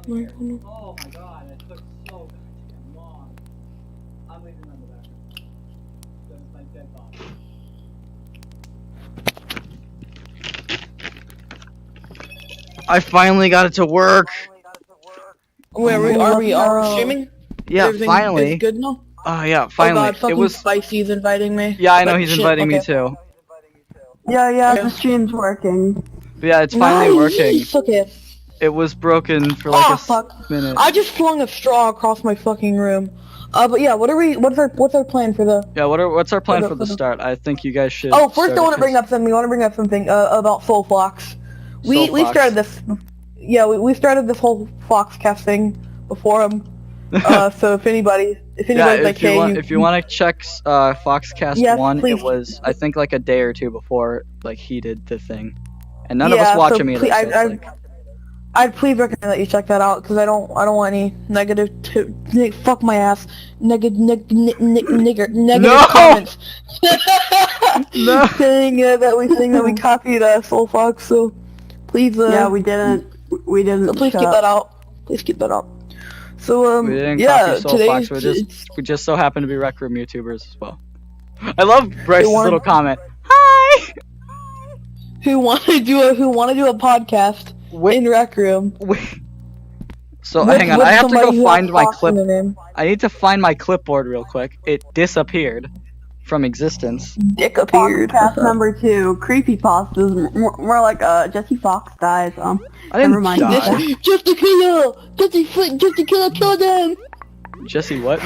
Oh my god, it took so goddamn long. I'm leaving on the back. That was my dead body. I finally got it to work. Wait, are we streaming? Yeah, finally. Is good now? Yeah, finally. Oh god, fucking Spicy's inviting me. Yeah, I know he's inviting me too. Yeah, the stream's working. But yeah, it's finally working. Okay. It was broken for like a minute. I just flung a straw across my fucking room. But yeah, what's our plan for the... Yeah, what's our plan for the start? I think you guys should... Oh, first I want to bring up something, about Faux. We started this... Yeah, we started this whole Foxcast thing before him. So if anybody's like, hey, if you want to check Foxcast 1, please. It was I think like a day or two before like he did the thing, and none of us watch him either. I'd please recommend that you check that out because I don't want any negative fuck my ass negative comments. No. saying that we copied Soul Fox, so please. Yeah, we didn't. So please keep that out. Please keep that out. So we didn't copy Soul Fox. We just so happen to be Rec Room YouTubers as well. I love Bryce's little comment. Hi. Who want to do a podcast in Rec Room? So hang on, I have to go find my clip. I need to find my clipboard real quick. It disappeared from existence. Dick appeared. Podcast number 2, Creepypastas. More like Jesse Fox dies. I didn't die. Just a killer, kill them. Jesse what?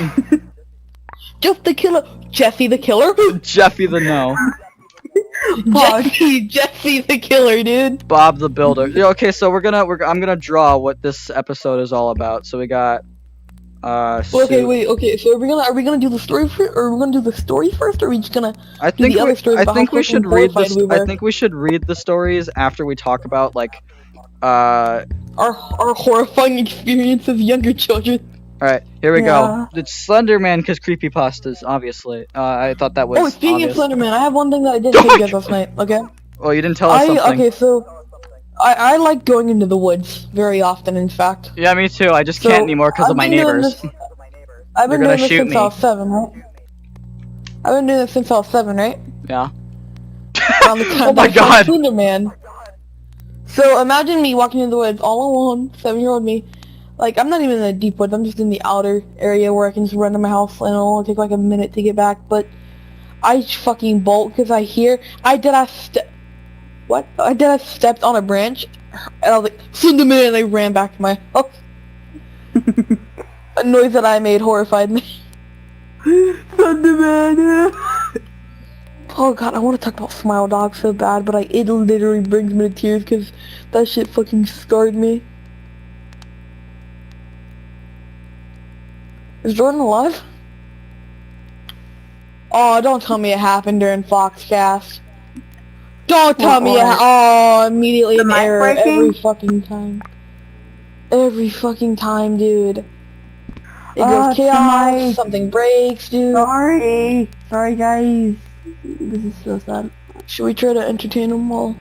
Just the killer. Jesse the killer? Jeffy the no. Jesse the killer, dude. Bob the builder. Yeah, okay, so I'm gonna draw what this episode is all about. So we got Okay, so are we gonna do the story first, or are we gonna do the story first, or are we just gonna I think we should read this. I think we should read the stories after we talk about like our horrifying experience of younger children. Alright, here we go. It's Slenderman because creepypastas, obviously. I thought that was Oh, speaking obvious. of Slenderman, I have one thing that I didn't tell you guys last night, okay? Well, you didn't tell us something. Okay, so I like going into the woods very often, in fact. Yeah, me too. I just can't anymore because of my neighbors. I've been doing this since I was 7, right? I've been doing this since I was 7, right? Yeah. Around the time Oh my god! Slenderman. So imagine me walking in the woods all alone, 7-year-old me. Like, I'm not even in the deep woods, I'm just in the outer area where I can just run to my house and it'll only take like a minute to get back, but I fucking bolt because I stepped on a branch and I was like, Slenderman, and I ran back to my house. A noise that I made horrified me. Slenderman. Oh god, I want to talk about Smile Dog so bad, but it literally brings me to tears because that shit fucking scarred me. Is Jordan alive? Oh, don't tell me it happened during Foxcast. Don't tell me it Oh, immediately an error every fucking time. Every fucking time, dude. It goes chaos, something breaks, dude. Sorry guys. This is so sad. Should we try to entertain them all?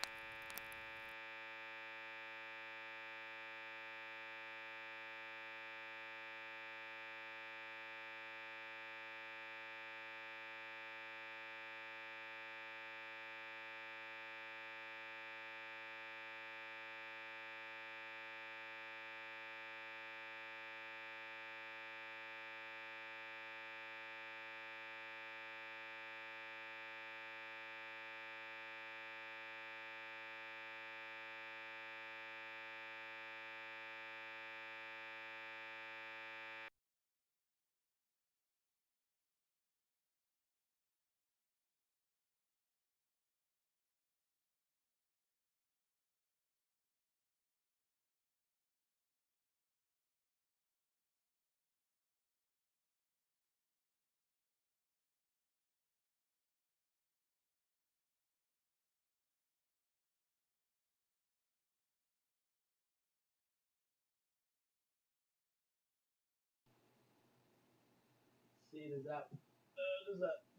See, does that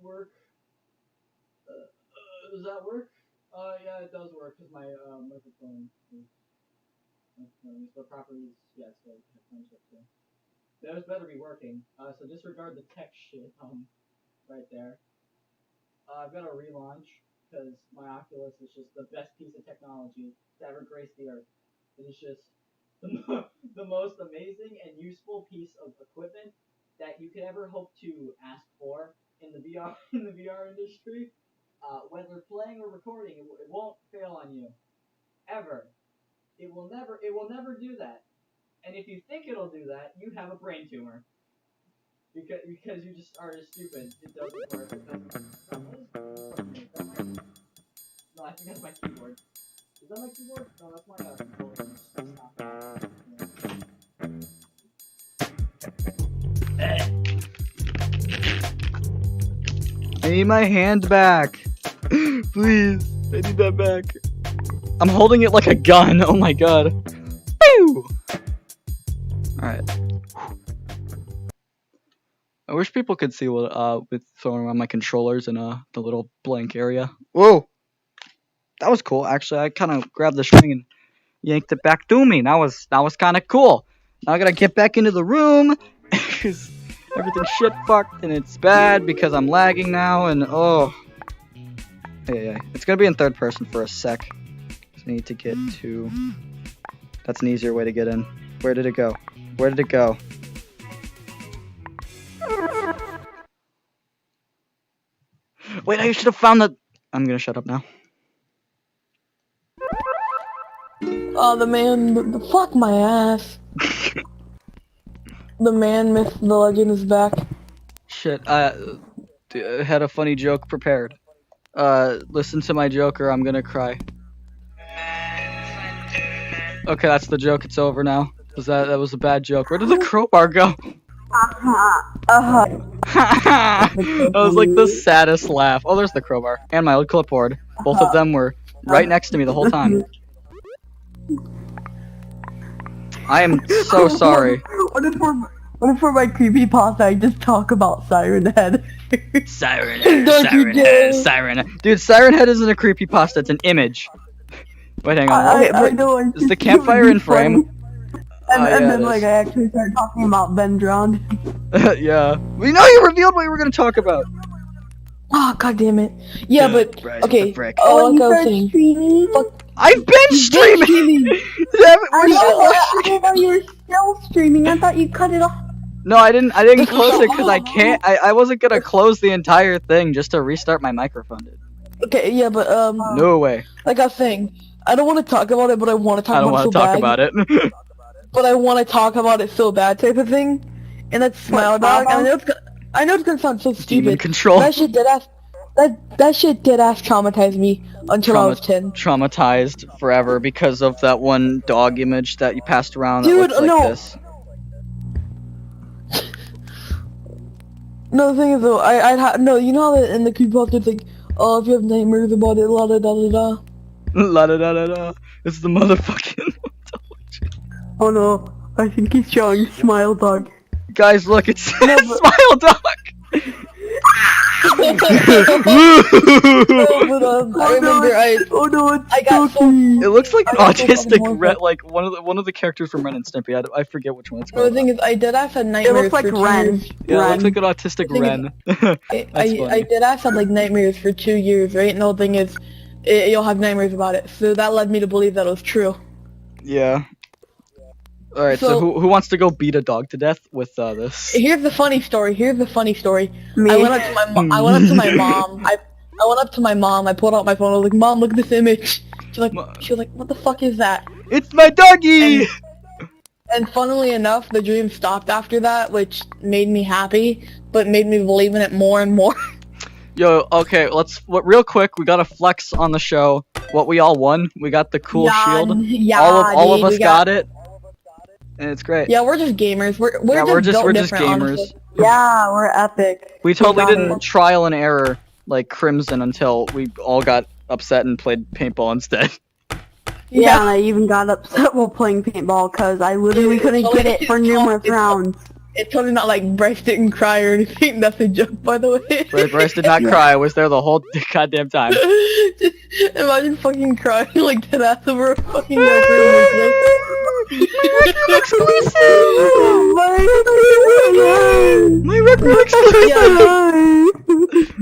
work? Does that work? Yeah, it does work because my microphone is The properties, yes, they have friendship too. Those better be working. So disregard the tech shit, right there. I've got a relaunch, because my Oculus is just the best piece of technology to ever grace the earth. It is just the most amazing and useful piece of equipment that you could ever hope to ask for in the VR industry. Whether playing or recording, it won't fail on you. Ever. It will never do that. And if you think it'll do that, you have a brain tumor. Because you just are stupid. It doesn't work. No, I think that's my keyboard. Is that my keyboard? No, that's my controller. I need my hand back. Please. I need that back. I'm holding it like a gun. Oh my god. Pew! Alright. I wish people could see what with throwing around my controllers in the little blank area. Whoa! That was cool. Actually, I kind of grabbed the string and yanked it back to me. That was kind of cool. Now I gotta get back into the room because everything's shit fucked and it's bad because I'm lagging now and oh. Hey, it's gonna be in third person for a sec. Just need to get to. That's an easier way to get in. Where did it go? Where did it go? Wait, I should have found the. I'm gonna shut up now. Oh, the man, fuck my ass. The man, myth, the legend is back. Shit, I had a funny joke prepared. Listen to my joke or I'm gonna cry. Okay, that's the joke, it's over now. That was a bad joke. Where did the crowbar go? That was like the saddest laugh. Oh, there's the crowbar. And my old clipboard. Both of them were right next to me the whole time. I am so sorry. What if for my creepypasta I just talk about Siren Head? Siren Head. Dude, Siren Head isn't a creepypasta, it's an image. Wait, hang on. I know. Is the campfire in frame? And then, like, I actually started talking about Ben drowned. Yeah. We know you revealed what you were going to talk about. Oh, god damn it. Yeah, but, okay. Oh, you started streaming? I've been streaming! I thought you were still streaming. I thought you cut it off. No, I didn't close it because I can't. I wasn't going to close the entire thing just to restart my microphone, dude. Okay, yeah, but, No way. Like I was saying, I don't want to talk about it, but I want to talk about it. I don't want to talk about it. But I want to talk about it so bad type of thing. And that's Smile Dog. I know it's gonna sound so stupid. Demon control. That shit did ass traumatized me until I was 10. Traumatized forever because of that one dog image that you passed around that Dude, looked like this. No, the thing is though, no, you know how in the creepypasta it's like, oh, if you have nightmares about it, la da da da da. La da da da da. It's the motherfucking. Oh no, I think he's showing Smile Dog. Guys, look, it's Smile Dog! I remember I got so... It looks like an autistic like one of the characters from Ren and Stimpy. I forget which one it's called. The thing is, I did have nightmares. It looks like Ren. Yeah, it looks like an autistic Ren. I did have like nightmares for 2 years, right? And the whole thing is, you'll have nightmares about it. So that led me to believe that it was true. Yeah. Alright, so who wants to go beat a dog to death with this? Here's the funny story. Me. I went up to my mom. I went up to my mom. I pulled out my phone. I was like, "Mom, look at this image." She was like, "What the fuck is that?" It's my doggy! And funnily enough, the dream stopped after that, which made me happy, but made me believe in it more and more. Yo, okay, real quick, we gotta flex on the show what we all won. We got the cool shield. Yeah, all of us got it. And it's great. Yeah, we're just gamers. We're just gamers. Honestly. Yeah, we're epic. We totally didn't trial and error like Crimson until we all got upset and played paintball instead. Yeah, and I even got upset while playing paintball because I literally couldn't get it for numerous rounds. It's totally not like Bryce didn't cry or anything. That's a joke, by the way. Bryce did not cry. I was there the whole goddamn time. Imagine fucking crying like that over a fucking My record exclusive!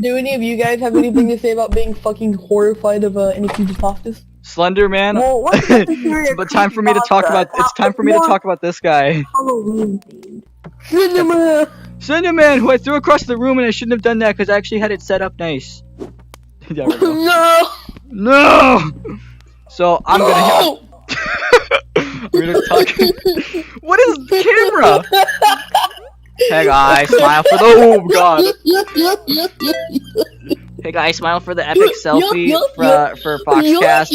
Do any of you guys have anything to say about being fucking horrified of any creepypastas? Slender Man. Well, what's the theory of But time for me to talk about. It's time for me to talk about this guy. Halloween themed. Slender Man, who I threw across the room, and I shouldn't have done that because I actually had it set up nice. There we go. No! No! So I'm gonna. I'm gonna talk. What is the camera? Hey guys, smile for the. Oh god. Hey guys, smile for the epic selfie for Foxcast.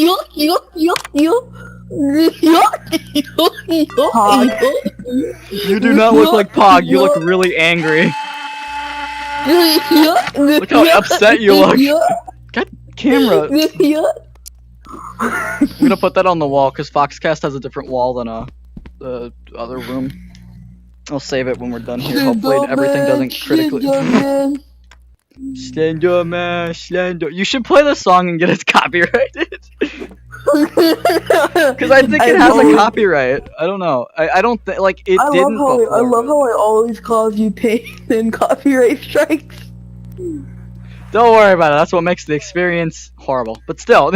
You do not look like Pog. You look really angry. Look how upset you look. God, camera. I'm gonna put that on the wall because Foxcast has a different wall than the other room. I'll save it when we're done here. Hopefully everything doesn't critically. Slender Man, Slender. You should play the song and get it copyrighted. Because I think it has a copyright. I don't know. I don't think like it didn't. I love how I always cause you pain and copyright strikes. Don't worry about it. That's what makes the experience horrible. But still,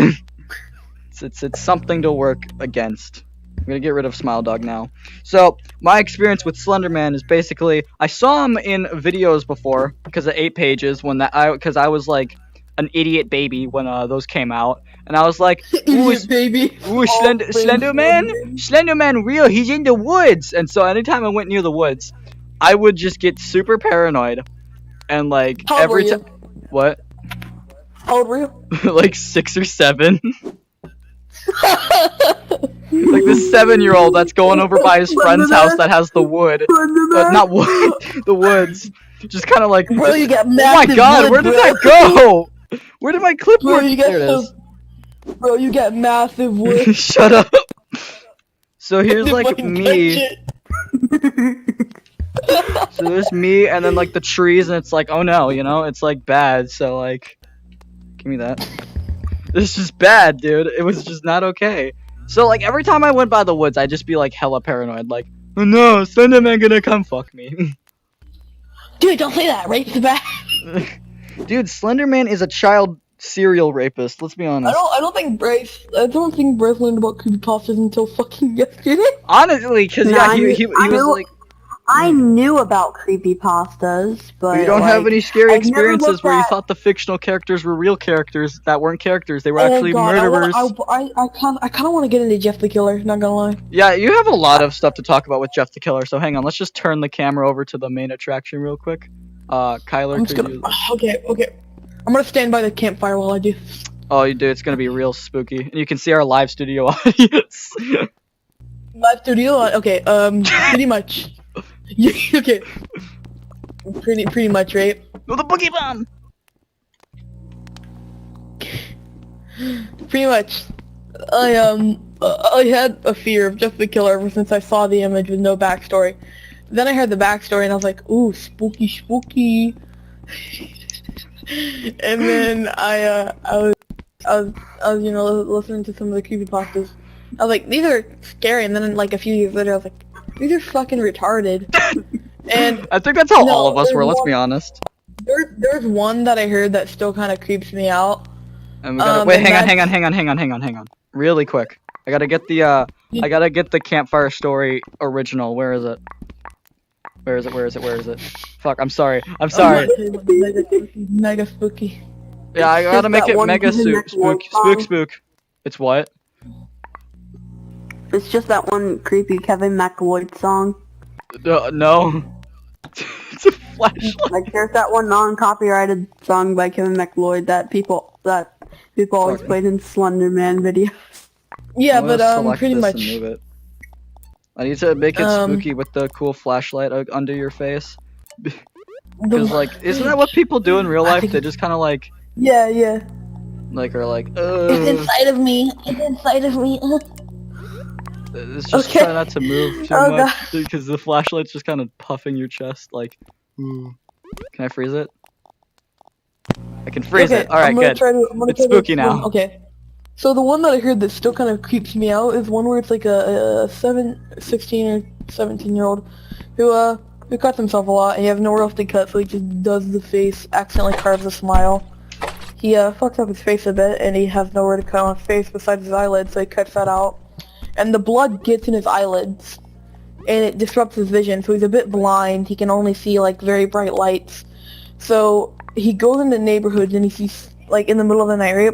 it's something to work against. I'm gonna get rid of Smile Dog now. So my experience with Slender Man is basically I saw him in videos before because of 8 pages when because I was like an idiot baby when those came out, and I was like, ooh, Slender Man real, he's in the woods. And so anytime I went near the woods, I would just get super paranoid, and like every time. What? How old were you? Like 6 or 7. Like this 7-year-old that's going over by his friend's house that has the wood, not wood, the woods. Just kind of like, bro, you got oh my god, wood, where did that go? Where did my clipboard? Bro, there it is. Bro, you got massive wood. Shut up. So here's like me. So there's me, and then like the trees, and it's like, oh no, you know, it's like bad. So like, give me that. This is bad, dude. It was just not okay. So like every time I went by the woods, I'd just be like hella paranoid, like, oh no, Slender Man gonna come fuck me. Dude, don't say that. Rape's bad. Dude, Slender Man is a child serial rapist. Let's be honest. I don't think Bryce learned about creepypastas until fucking yesterday. Honestly, because yeah, he was like. I knew about creepypastas, but you don't like, have any scary I've never experiences where you looked at- thought the fictional characters were real characters that weren't characters. They were actually murderers. I kind of want to get into Jeff the Killer. Not gonna lie. Yeah, you have a lot of stuff to talk about with Jeff the Killer. So hang on, let's just turn the camera over to the main attraction real quick. Kyler, Okay. I'm gonna stand by the campfire while I do. Oh, you do. It's gonna be real spooky, and you can see our live studio audience. Live studio. Okay. Pretty much. Okay. Pretty much, right? Oh, the boogie bomb. Pretty much. I had a fear of Jeff the Killer ever since I saw the image with no backstory. Then I heard the backstory and I was like, ooh, spooky, spooky. And then I was you know, listening to some of the creepypastas. I was like, these are scary. And then like a few years later, I was like, these are fucking retarded. And I think that's how all of us were. Let's be honest. There's one that I heard that still kind of creeps me out. And we gotta wait. Hang on. Really quick. I gotta get the campfire story original. Where is it? Where is it? Fuck. I'm sorry. Mega spooky. Yeah, I gotta make it mega spook. It's what? It's just that one creepy Kevin McLeod song. No. It's a flashlight. Like there's that one non-copyrighted song by Kevin McLeod that people always played in Slender Man videos. Yeah, but pretty much. I need to make it spooky with the cool flashlight under your face. Because like, isn't that what people do in real life? They just kind of like. Yeah. Like are like. It's inside of me. It's just try not to move too much because the flashlight's just kind of puffing your chest like. Ooh. Can I freeze it? I can freeze it. All right, good. It's spooky now. Okay. So the one that I heard that still kind of creeps me out is one where it's like a 16 or 17-year-old who cuts himself a lot and he has nowhere else to cut, so he just does the face, accidentally carves a smile. He fucks up his face a bit and he has nowhere to cut on his face besides his eyelids, so he cuts that out. And the blood gets in his eyelids and it disrupts his vision, so he's a bit blind. He can only see like very bright lights. So he goes into neighborhoods and he sees, like, in the middle of the night, right?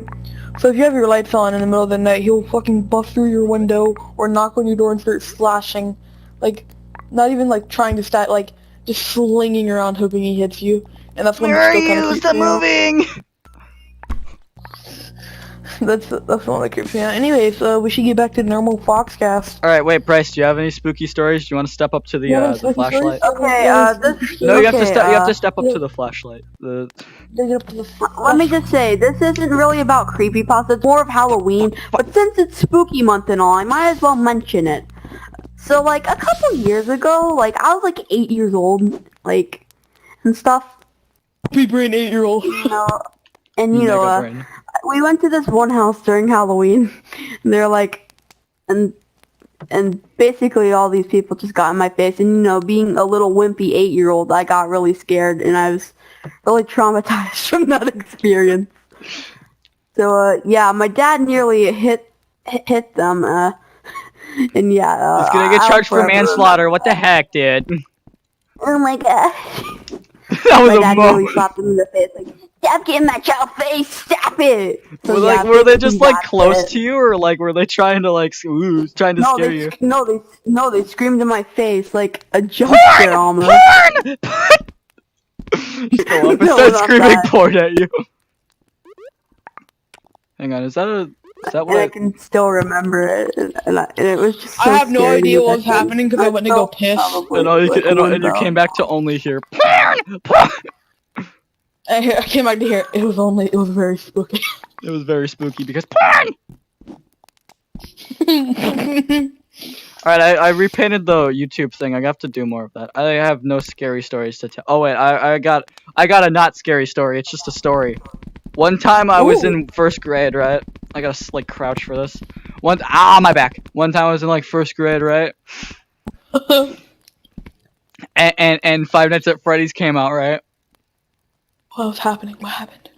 So if you have your lights on in the middle of the night, he'll fucking bust through your window or knock on your door and start slashing. Like, not even like trying to stat, like, just slinging around hoping he hits you. And that's when Where are still kind of you? creeps Stop me out. moving! That's the one that creeps me out. Anyways, we should get back to normal Foxcast. Alright, wait, Bryce, do you have any spooky stories? Do you want to step up to the flashlight? Okay, No, you have to okay, you have to step up to the flashlight. let me just say, this isn't really about creepypasta, it's more of Halloween, but since it's spooky month and all, I might as well mention it. So, like, a couple years ago, like, I was, like, 8 years old, like, and stuff, Happy brain 8-year-old. you know, and, you Mega know, brain. we went to this one house during Halloween, and they're like, and basically all these people just got in my face, and, you know, being a little wimpy 8-year-old, I got really scared, and I was really traumatized from that experience. So, yeah, my dad nearly hit them, and yeah, He's gonna get charged for manslaughter. What the heck, dude? Oh my god. That was My a dad mo. nearly slapped him in the face, like, stop getting my child face, stop it! So, yeah, Were they just basically like that's close it. to you, or like were they trying to like trying to scare you? No, they screamed in my face like a jump scare almost. Porn! Just go up and No, start not screaming that. porn at you. Hang on, is that And I what? can still remember it, and it was just so I have no scary idea what was back then. happening because I went to go felt piss. probably And all you like and you came back to only hear porn. Porn! I came back to hear it was very spooky. It was very spooky because porn. All right, I repainted the YouTube thing. I have to do more of that. I have no scary stories to tell. Oh wait, I got a not scary story. It's just a story. One time I was in first grade, right? I gotta like crouch for this. My back. One time I was in like first grade, right? And Five Nights at Freddy's came out, right? What was happening? What happened?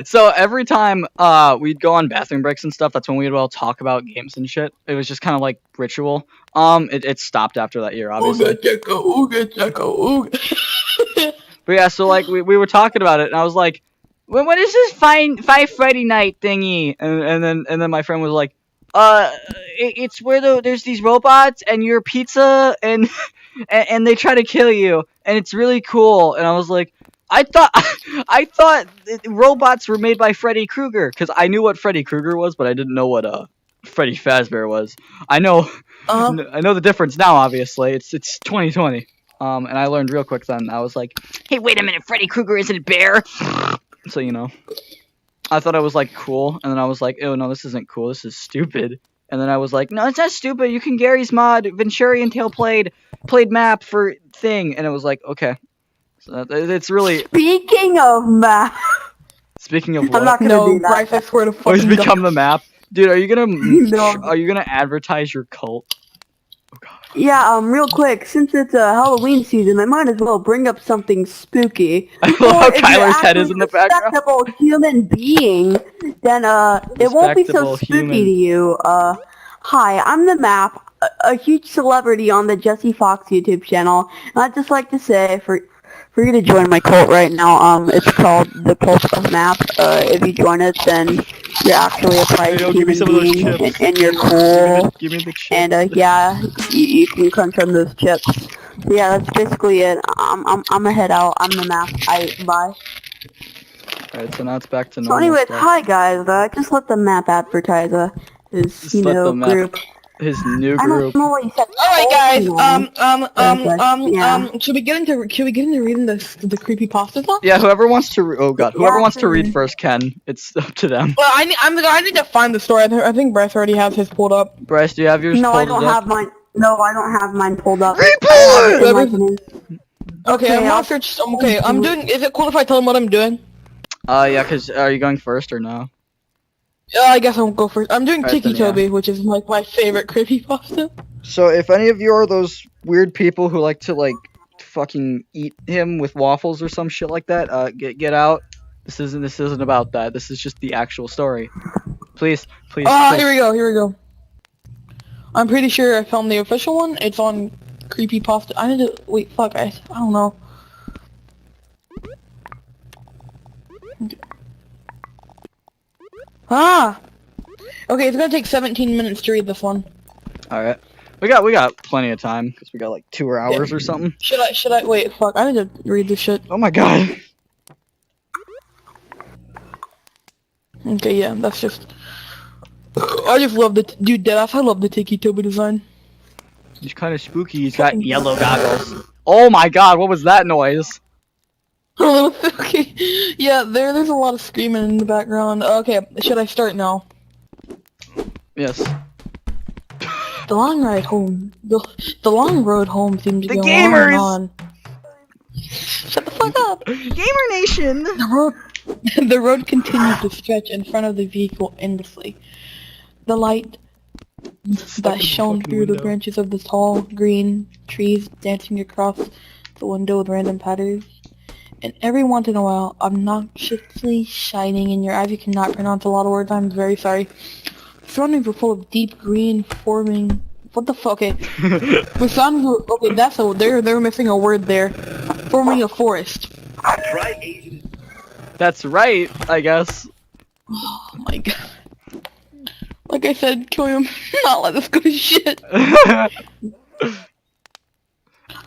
So every time we'd go on bathroom breaks and stuff, that's when we'd all talk about games and shit. It was just kind of like ritual. It stopped after that year, obviously. Ooga chaka. But yeah, so like we were talking about it, and I was like, when is this Five Freddy night thingy? And then my friend was like, it's where there's these robots and you're pizza and and they try to kill you, and it's really cool. And I was like, I thought robots were made by Freddy Krueger, because I knew what Freddy Krueger was, but I didn't know what Freddy Fazbear was. I know the difference now. Obviously, it's 2020. And I learned real quick then. I was like, hey, wait a minute, Freddy Krueger isn't a bear. So you know, I thought it was like cool, and then I was like, oh no, this isn't cool. This is stupid. And then I was like, no, it's not stupid. You can Gary's mod Venturian Tail played map for thing, and it was like, okay. So it's really. Speaking of map. Speaking of what? I'm not gonna do that. Bryce, I swear to fucking Oh, he's become the map, dude. Are you gonna No. are you gonna advertise your cult? Oh god. Yeah, real quick, since it's Halloween season, I might as well bring up something spooky. I love how Or if you're Kyler's head actually is in the a background. respectable human being, then it won't be so Respectable spooky human. to you. Hi, I'm the Map, a huge celebrity on the Jesse Fox YouTube channel, and I'd just like to say for you to join my cult right now, it's called the Cult of Map. If you join it, then you're actually a private Yo, give me human some of those being, chips. and you're cool. Give me the chip. And yeah, you can crunch on those chips. So, yeah, that's basically it. I'm a head out. I'm the Map. Bye. Alright, so now it's back to So normal anyways, stuff. hi guys. Just let the Map advertise his Just let the Map- group. His new I group. don't know what you said. Alright guys, Yeah. should we get into reading the creepypastas now? Yeah, whoever wants to. Whoever Yeah, wants to read sure. first can. It's up to them. Well, I need to find the story. I think Bryce already has his pulled up. Bryce, do you have yours No, I pulled don't up? have mine. No, I don't have mine pulled up. Read I have it in it! my phone. Okay, I'm I'll- not search. Okay, I'm doing. Is it cool if I tell him what I'm doing? Yeah, cause are you going first or no? I guess I'll go first. I'm doing Alright, Tiki then, yeah. Toby, which is like my favorite creepypasta. So if any of you are those weird people who like to like fucking eat him with waffles or some shit like that, get out. This isn't about that. This is just the actual story. Please. Ah, here we go. I'm pretty sure I found the official one. It's on Creepypasta. I need to wait. Fuck, I don't know. Okay. Ah. Okay, it's gonna take 17 minutes to read this one. All right. We got plenty of time because we got like 2 hours or something. Should I wait? Fuck, I need to read this shit. Oh my god. Okay, yeah, that's just. I just love the dude. Deadass, I love the Tiki Toby design. He's kind of spooky. He's got yellow goggles. Oh my god, what was that noise? Okay. Yeah, there's a lot of screaming in the background. Okay, should I start now? Yes. The long ride home. The long road home seems to The go gamers! on and on. Shut the fuck up! Gamer Nation. The road continued to stretch in front of the vehicle endlessly. The light that shone through the branches of the tall, green trees dancing across the window with random patterns. And every once in a while, obnoxiously shining in your eyes. You cannot pronounce a lot of words, I'm very sorry. Surroundings were full of deep green forming... What the fuck? Okay. The surroundings were... Okay, that's a... They're missing a word there. Forming a forest. That's right, I guess. Oh my god. Like I said, kill him. Not let this go to shit.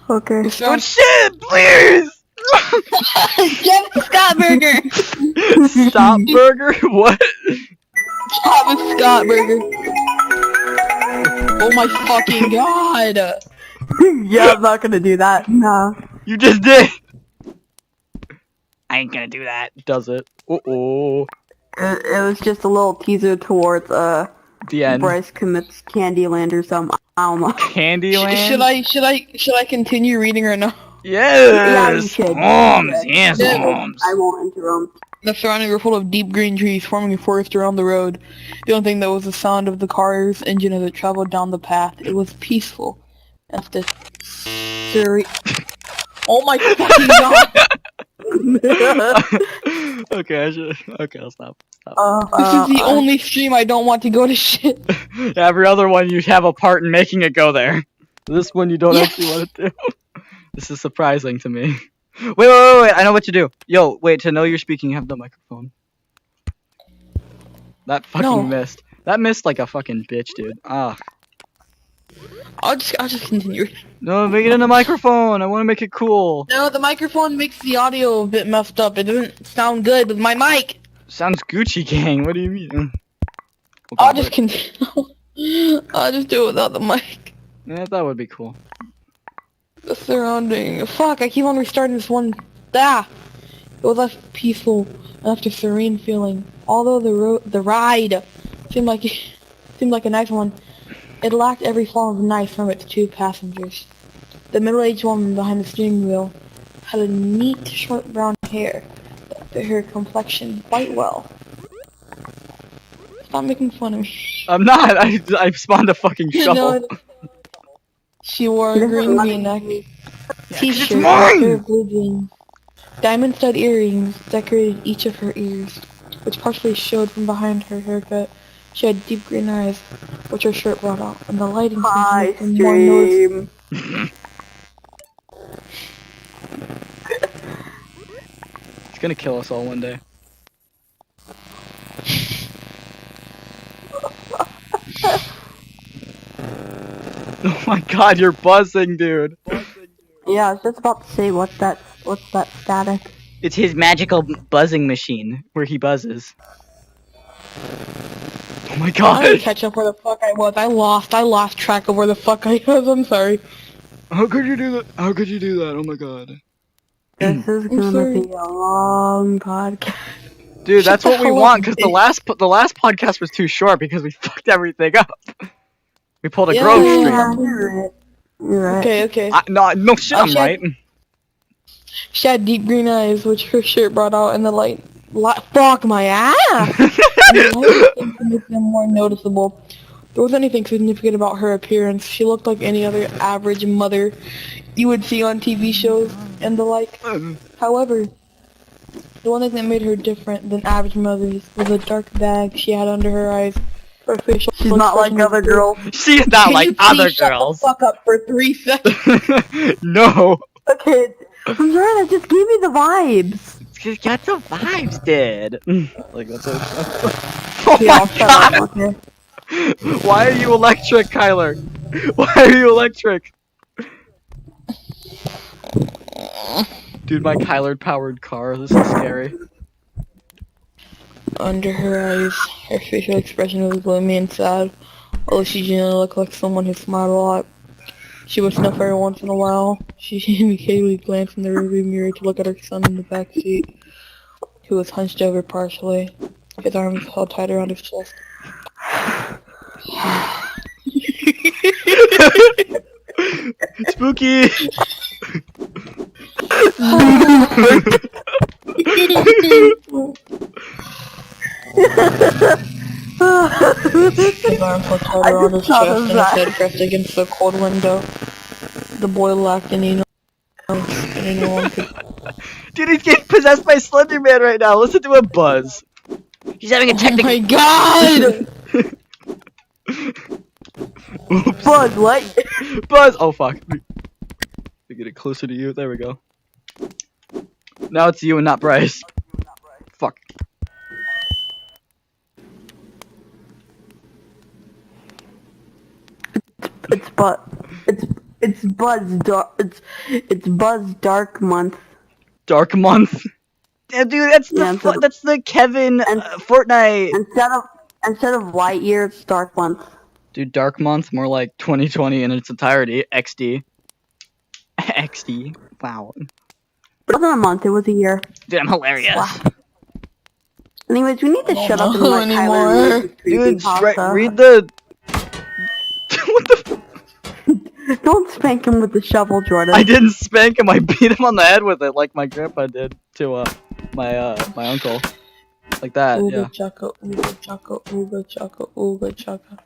Okay. Good shit, please! Jeff Scott Burger! Stop burger? What? Travis Scott Burger. Oh my fucking god! Yeah, I'm not gonna do that. No. You just did! I ain't gonna do that. Does it? Uh-oh. It was just a little teaser towards The end. Bryce commits Candyland or something. I don't know. Candyland? Should I continue reading or no? Yeah, you Yes! should. Holmes! Yeah. Yes, Holmes! I won't interrupt. The surroundings were full of deep green trees forming a forest around the road. The only thing that was the sound of the car's engine as it traveled down the path. It was peaceful. After Oh my fucking god! Okay, I'll stop. This is the only stream I don't want to go to shit. Every other one you have a part in making it go there. This one you don't actually want to do. This is surprising to me. Wait, I know what to do. Yo, wait, to know you're speaking, have the microphone. That fucking missed. That missed like a fucking bitch, dude. Ah. I'll just continue. No, make it in the microphone. I want to make it cool. No, the microphone makes the audio a bit messed up. It doesn't sound good with my mic. Sounds Gucci Gang. What do you mean? I'll just continue. I'll just do it without the mic. Yeah, that would be cool. The surrounding. Fuck, I keep on restarting this one. Ah! It was less peaceful and left a serene feeling. Although the ride seemed like a nice one, it lacked every form of nice from its two passengers. The middle-aged woman behind the steering wheel had a neat short brown hair that fit her complexion quite well. Stop making fun of me. I'm not. I spawned a fucking shovel. She wore a green V-neck, t-shirt, it's mine! pair of blue jeans. Diamond stud earrings decorated each of her ears, which partially showed from behind her haircut. She had deep green eyes, which her shirt brought out, and the lighting seemed to make them more noticeable. It's gonna kill us all one day. Oh my god, you're buzzing, dude. Yeah, I was just about to say what's that static? It's his magical buzzing machine where he buzzes. Oh my I god. didn't catch up where the fuck I was. I lost track of where the fuck I was. I'm sorry. How could you do that? How could you do that? Oh my god. This is gonna sorry. be a long podcast. Dude, that's Shut what the we hell want, up, because the last podcast was too short because we fucked everything up. We pulled a Grove stream. Yeah, you're right. Okay. No shit, I'm right. She had deep green eyes, which her shirt brought out, and the light. Fuck my ass! The only thing to make them more noticeable, there wasn't anything significant about her appearance. She looked like any other average mother you would see on TV shows and the like. However, the one thing that made her different than average mothers was a dark bag she had under her eyes. Her facial She's not like expression was other blue. girls. She's not Can like you please other shut girls. the fuck up for 3 seconds? No. Okay, I'm sorry, that just gave me the vibes. She's got the vibes, dude. Like that's what. Oh Yeah, I'll my shut god! up, okay? Why are you electric, Kyler? Why are you electric? Dude, my Kyler-powered car. This is scary. Under her eyes, her facial expression was gloomy and sad, although she generally looked like someone who smiled a lot. She would sniff every once in a while. She occasionally glanced in the rearview mirror to look at her son in the back seat, who was hunched over partially, his arms held tight around his chest. Spooky. His arms held tight around his thought chest of and his that. head pressed against the cold window. The boy lacked any noise, and anyone could. Dude, he's getting possessed by Slender Man right now. Listen to him buzz. He's having a Oh technical. my god! Oops. Buzz, what? Buzz! Oh fuck. Let me get it closer to you. There we go. Now it's you and not Bryce. Fuck. It's Buzz Dark Month. Dark month. Yeah, dude, that's the Yeah, that's the Kevin and- Fortnite. Instead of light year, it's Dark Month. Dude, dark month, more like 2020 in its entirety. XD. XD. Wow. It wasn't a month, it was a year. Dude, I'm hilarious. Wow. Anyways, we need to shut up and know let anymore. Tyler read the Dude, creepypasta. read the. What the? Don't spank him with the shovel, Jordan. I didn't spank him. I beat him on the head with it, like my grandpa did to my uncle, like that. Ooga Yeah. chaka, ooga chaka, ooga chaka, ooga chaka.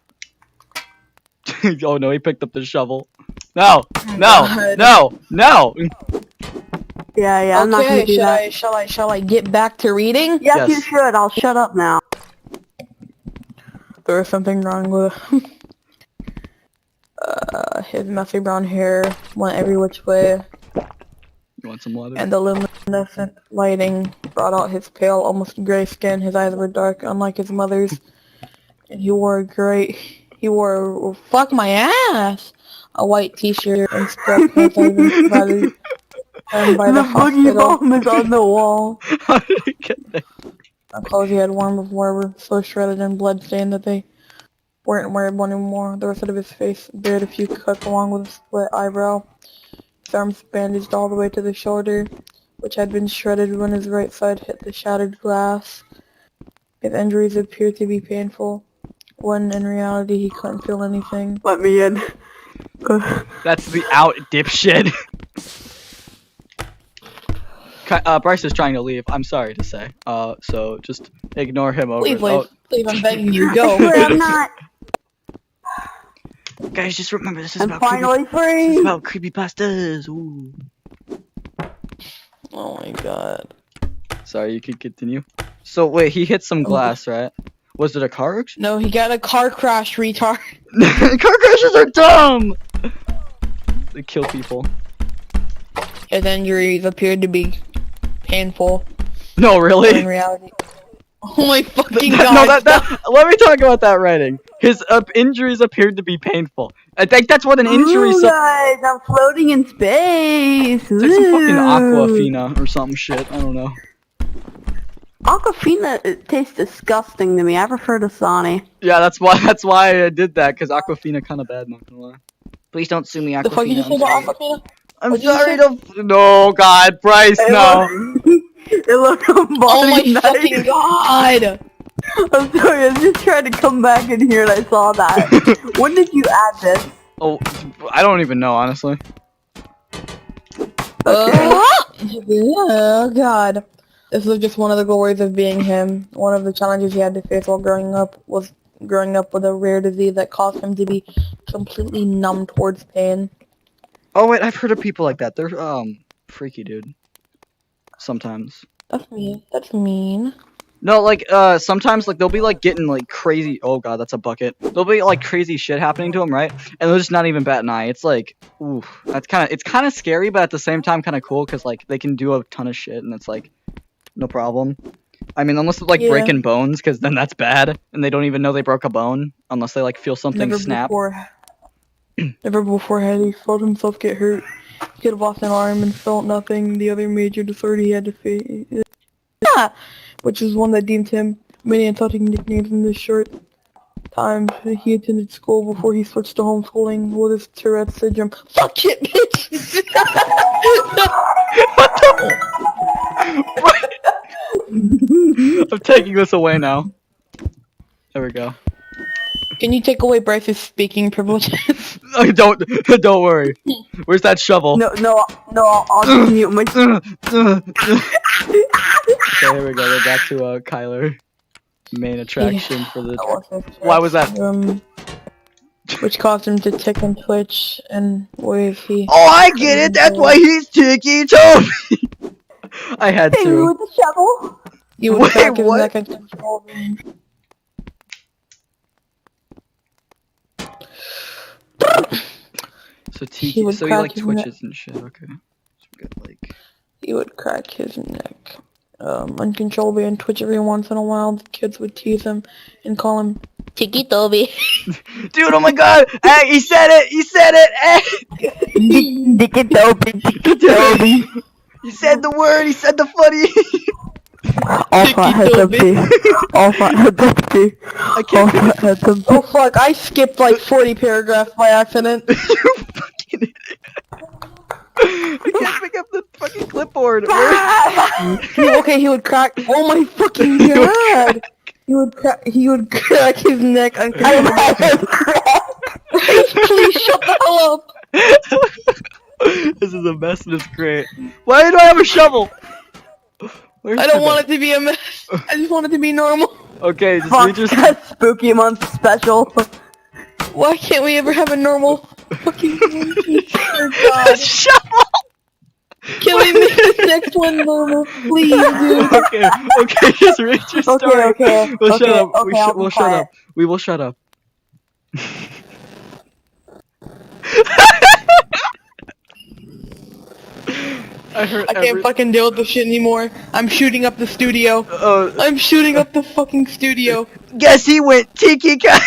Oh no, he picked up the shovel. No, no, God. no, no. Yeah, I'm not gonna do that. Shall I get back to reading? Yes, you Yes. should. I'll shut up now. There was something wrong with his messy brown hair went every which way, You want some water? and the luminescent lighting brought out his pale, almost gray skin. His eyes were dark, unlike his mother's, and he wore fuck my ass, a white t-shirt and sweatpants by the The boogie hospital. bomb is on the wall. How did he get there? The clothes he had worn before were so shredded and blood-stained that they weren't wearable anymore. The rest of his face bared a few cuts along with a split eyebrow. His arms bandaged all the way to the shoulder, which had been shredded when his right side hit the shattered glass. His injuries appeared to be painful, when in reality he couldn't feel anything. Let me in. That's the out dipshit. Bryce is trying to leave. I'm sorry to say. So just ignore him over. Leave, Oh, leave, I'm begging you, I go. swear I'm not. guys, just remember this is I'm about finally this free. is about creepypastas. Ooh. Oh my god. Sorry, you could continue. So wait, he hit some glass, right? Was it a car accident? No, he got a car crash, retard. Car crashes are dumb. They kill people. His injuries appeared to be painful, No, but in really? reality... Oh my fucking No, god. let me talk about that writing. His injuries appeared to be painful. I think that's what an injury Ooh, is. guys, I'm floating in space. It's like some fucking Ooh. Aquafina or some shit. I don't know. Aquafina, it tastes disgusting to me. I prefer Dasani. Yeah, that's why I did that, because Aquafina kind of bad, not gonna lie. Please don't sue me, The fuck you Aquafina. just say about Aquafina? I'm What'd you sorry say? to. No, God, Bryce, no. It looked Oh my nice. fucking god! I'm sorry, I was just trying to come back in here and I saw that. When did you add this? Oh, I don't even know, honestly. Oh god. This was just one of the glories of being him. One of the challenges he had to face while growing up was growing up with a rare disease that caused him to be completely numb towards pain. Oh wait, I've heard of people like that. They're freaky, dude. Sometimes. That's mean. That's mean. No, like sometimes like they'll be like getting like crazy. Oh god, that's a bucket. There'll be like crazy shit happening to them, right? And they'll just not even bat an eye. It's like, ooh, it's kind of scary, but at the same time kind of cool because like they can do a ton of shit and it's like no problem. I mean, unless they're like breaking bones, because then that's bad, and they don't even know they broke a bone unless they like feel something snap. Never before had he felt himself get hurt. He could have lost an arm and felt nothing. The other major disorder he had to face, which is one that deemed him many insulting nicknames in this short time he attended school before he switched to homeschooling with his Tourette's syndrome. Fuck it, bitch! What the? I'm taking this away now. There we go. Can you take away Bryce's speaking privileges? Don't worry. Where's that shovel? No, I'll just mute my... Okay, here we go. We're back to Kyler. Main attraction for the... Why was that? Which caused him to tick and twitch and ways he... Oh, I get it! That's why he's Tiki Toby! I had Hit me to. with the shovel. You would crack his what? neck and control him. So Tiki, so he like twitches and shit, okay. So we got like... He would crack his neck uncontrollably and twitch every once in a while. The kids would tease him and call him Tiki Toby. Dude, oh my god! Hey, he said it! He said it! Hey! Tiki Toby, Tiki Toby. He said the word! He said the funny! All fat heads empty. All fat heads empty. I can't All fat heads empty. Oh fuck, I skipped like 40 paragraphs by accident. You fucking idiot. I can't pick up the fucking clipboard. He would crack. Oh my fucking god! He would crack his neck uncontrollably. Please shut the hell up! This is a mess and it's great. Why do I have a shovel? I don't want it to be a mess. I just want it to be normal. Okay, just Fuck read your... that spooky month special. Why can't we ever have a normal fucking movie? Oh god. Shovel! Can we make this next one normal? Please, dude. Okay, just read your story. Okay. We'll shut up. Okay, We'll shut up. We will shut up. I can't fucking deal with this shit anymore. I'm shooting up the studio. I'm shooting up the fucking studio. Guess he went Tiki. Guess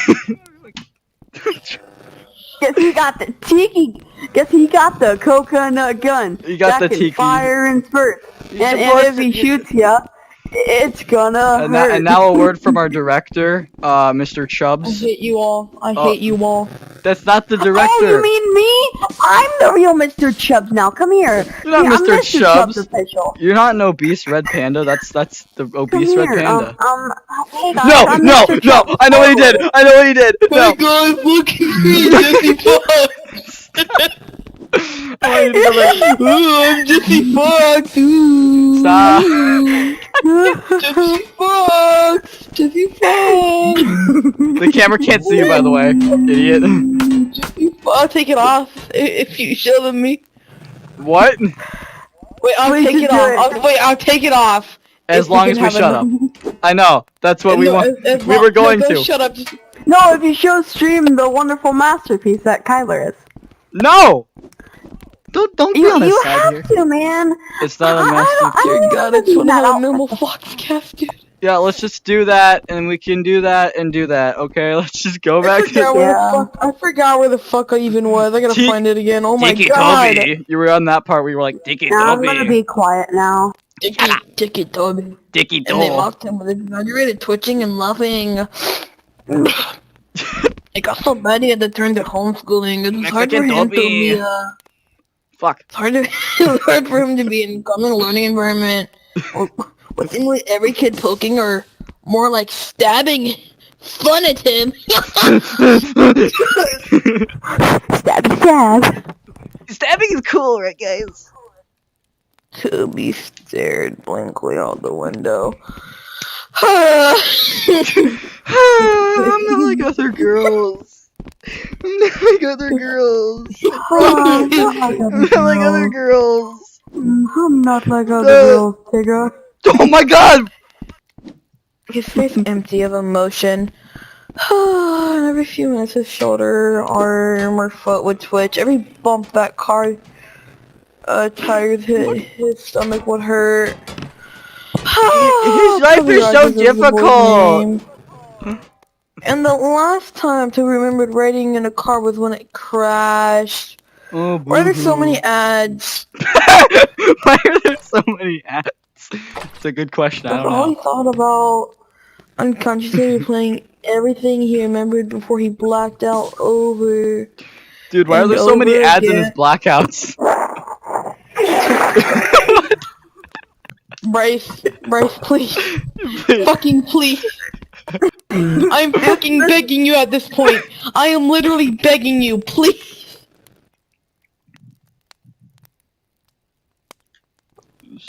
he got the tiki. Guess he got the coconut gun. He got that the can tiki. Fire and spurt. And supposed if he to- shoots ya, it's gonna hurt. And now a word from our director, Mr. I Chubbs. hate you all. I hate you all. That's not the director. Oh, you mean me? I'm the real Mr. Chubbs now. Come here. You're not I'm Mr. Chubbs. official. You're not an obese red panda. That's the Come obese here. red panda. Hey guys, No, I'm no, Mr. no! Chubbs. I know what he did. I know what he did. Hey No. guys, look at me, Jesse Fox. I want you to go back. Ooh, I'm Jesse Fox. Ooh. Stop. Jesse Fox. Jesse Fox. The camera can't see you, by the way, idiot. Jesse Fox. I'll take it off if you show them me. What? Wait, I'll Please take it do off. it. I'll take it off. As If long can as we have shut a- up. I know. That's what we No, want. as We long- were going no, to. Shut up. Just... No, if you show stream the wonderful masterpiece that Kyler is. No! Don't be on his You side have here. to, man. It's not a I don't masterpiece. God, wanna it's be one that of a outfit. normal Foxcast, dude. Yeah, let's just do that, and we can do that, and do that, okay? Let's just go back to... I forgot where the fuck I even was. I gotta Tiki- find it again. Oh my Tiki god. Toby. You were on that part where you were like, Tiki Now I'm gonna Toby. be quiet now. Tiki Toby. Tiki And they Toby. mocked him with exaggerated twitching and laughing. It got so bad he had to turn to homeschooling. It was hard for him to be, Fuck. it's hard for him to be in a common learning environment with seemingly every kid poking or more like stabbing fun at him. Stab, stab. Stabbing is cool, right, guys? Toby stared blankly out the window. I'm not like other girls. I'm not like other girls. I'm not like I'm not like other girls. I'm not like other The- girls, Tigger. Oh my god! His face empty of emotion. And every few minutes his shoulder, arm, or foot would twitch. Every bump that car tires hit, his stomach would hurt. His life is so difficult. And the last time to remembered riding in a car was when it crashed. Oh, Why are there so boo-hoo. many ads? Why are there so many ads? It's a good question. I That's don't all he know. thought about. Unconsciously replaying everything he remembered before he blacked out over. Dude, why are and there so many over ads in his again. blackouts? Bryce, please. Fucking please. I'm fucking begging you at this point. I am literally begging you, please.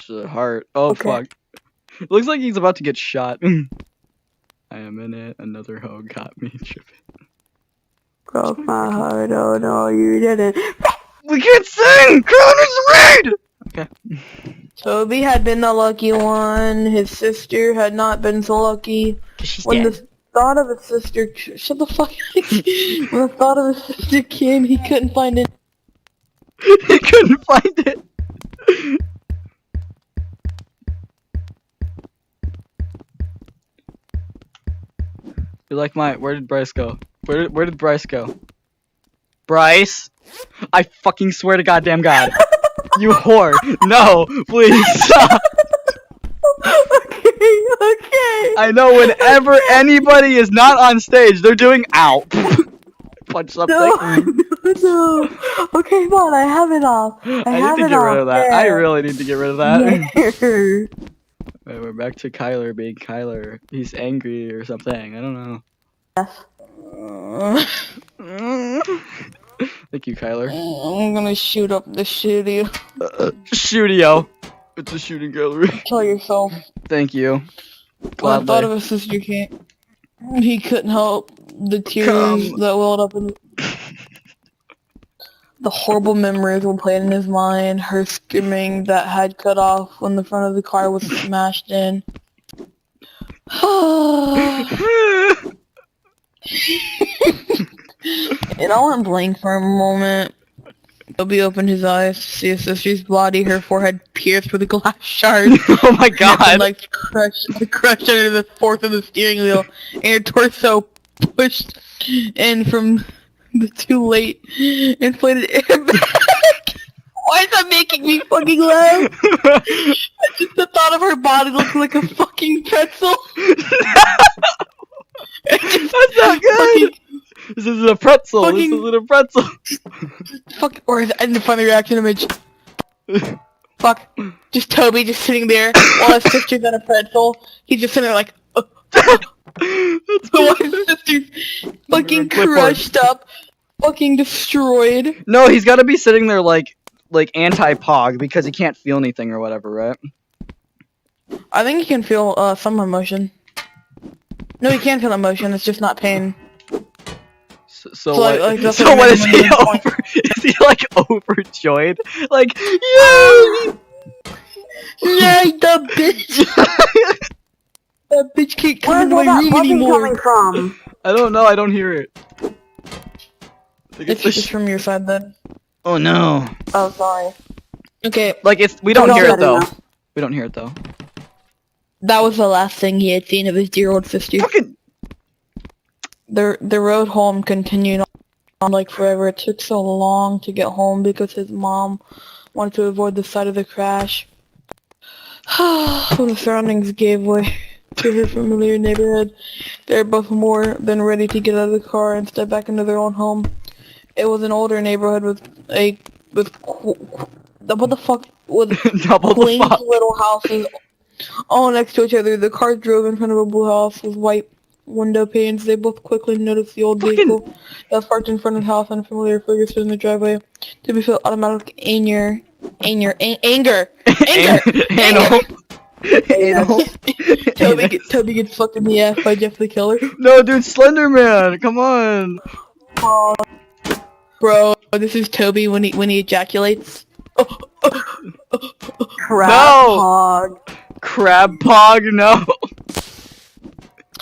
Heart. Oh, Okay. fuck. Looks like he's about to get shot. I am in it. Another hoe got me tripping. Broke my heart, oh no, you didn't. We can't sing! Coroner's raid! Okay. Toby had been the lucky one. His sister had not been so lucky. She's When dead. the thought of his sister... Shut the fuck up. When the thought of his sister came, he couldn't find it. He couldn't find it. You're like my. Where did Bryce go? Where did Bryce go? Bryce! I fucking swear to goddamn God. You whore. No, please stop. Okay. I know whenever anybody is not on stage, they're doing ow. Punch something. No. Okay, fine, I have it off. I I have need to it get rid off. of that. I There. really need to get rid of that. There. Wait, we're back to Kyler being Kyler. He's angry or something. I don't know. Thank you, Kyler. I'm gonna shoot up the studio. Studio. It's a shooting gallery. Kill yourself. Thank you. When I Gladly. thought of his sister came, he couldn't help the tears Come. that welled up in the horrible memories were playing in his mind. Her screaming that had cut off when the front of the car was smashed in. And I went blank for a moment. Toby opened his eyes to see his sister's body, her forehead pierced with a glass shard. Oh my god. And like crushed under the force of the steering wheel, and her torso pushed in from the too late inflated airbag. Why is that making me fucking laugh? Just the thought of her body looking like a fucking pretzel. That's not good. This isn't a pretzel. Fucking- This isn't a pretzel. Fuck, or is that the funny reaction image? Fuck. Just Toby just sitting there while his sister's on a pretzel. He's just sitting there like, That's while his sister's fucking Clipboard. crushed up, fucking destroyed. No, he's got to be sitting there like anti-pog because he can't feel anything or whatever, right? I think he can feel some emotion. No, he can feel emotion. It's just not pain. So So, what? like, that's So what what I is mean he when I'm over? Is he like overjoyed? Like, yay! Yay, the bitch! That bitch can't come Where's into all my that room buzzing anymore. coming from? I don't know. I don't hear it. I think It's the just from your side then. oh no! Oh, sorry. Okay, Like we don't It's hear it better though. now. We don't hear it though. that was the last thing he had seen of his dear old sister. Fucking The road home continued on like forever. It took so long to get home because his mom wanted to avoid the site of the crash. When the surroundings gave way to her familiar neighborhood, they were both more than ready to get out of the car and step back into their own home. It was an older neighborhood with what the fuck, with double the quaint fuck. little houses all next to each other. The car drove in front of a blue house with white window panes. They both quickly noticed the old Fucking- vehicle that was parked in front of the house and familiar figures in the driveway. To be felt automatic anger. Anal. Anal. Toby gets fucked in the ass by Jeff the Killer. No, dude, Slender Man. Come on. Bro, this is Toby when he ejaculates. Crab Crab Pog, no.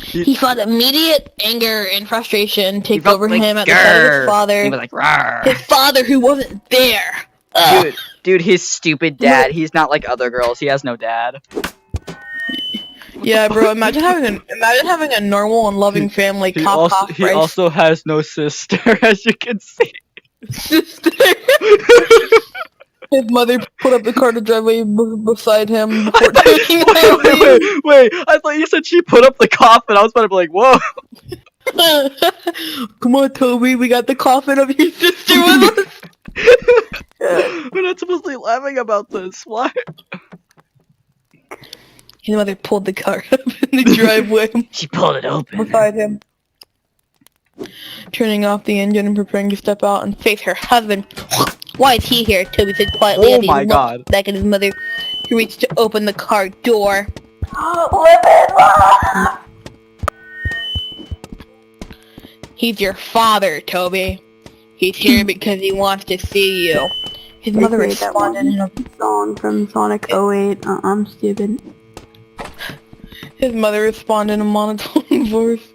He felt immediate anger and frustration take felt over like, him at the sight of his He father. was like, rawr. His father who wasn't there. Dude, his stupid dad. He's not like other girls. He has no dad. Yeah, bro. Imagine having a normal and loving family. He also has no sister, as you can see. Sister. His mother put up the car to drive away beside him before taking Wait, I thought you said she put up the coffin. I was about to be like, whoa. Come on, Toby, we got the coffin of your sister with us. We're not supposed to be laughing about this. Why? His mother pulled the car up in the driveway. She pulled it open. Beside him. Turning off the engine and preparing to step out and face her husband. Why is he here? Toby said quietly as he looked back at his mother, who reached to open the car door. He's your father, Toby. He's here because he wants to see you. His mother responded in a song from Sonic 08. I'm stupid. His mother responded in a monotone voice.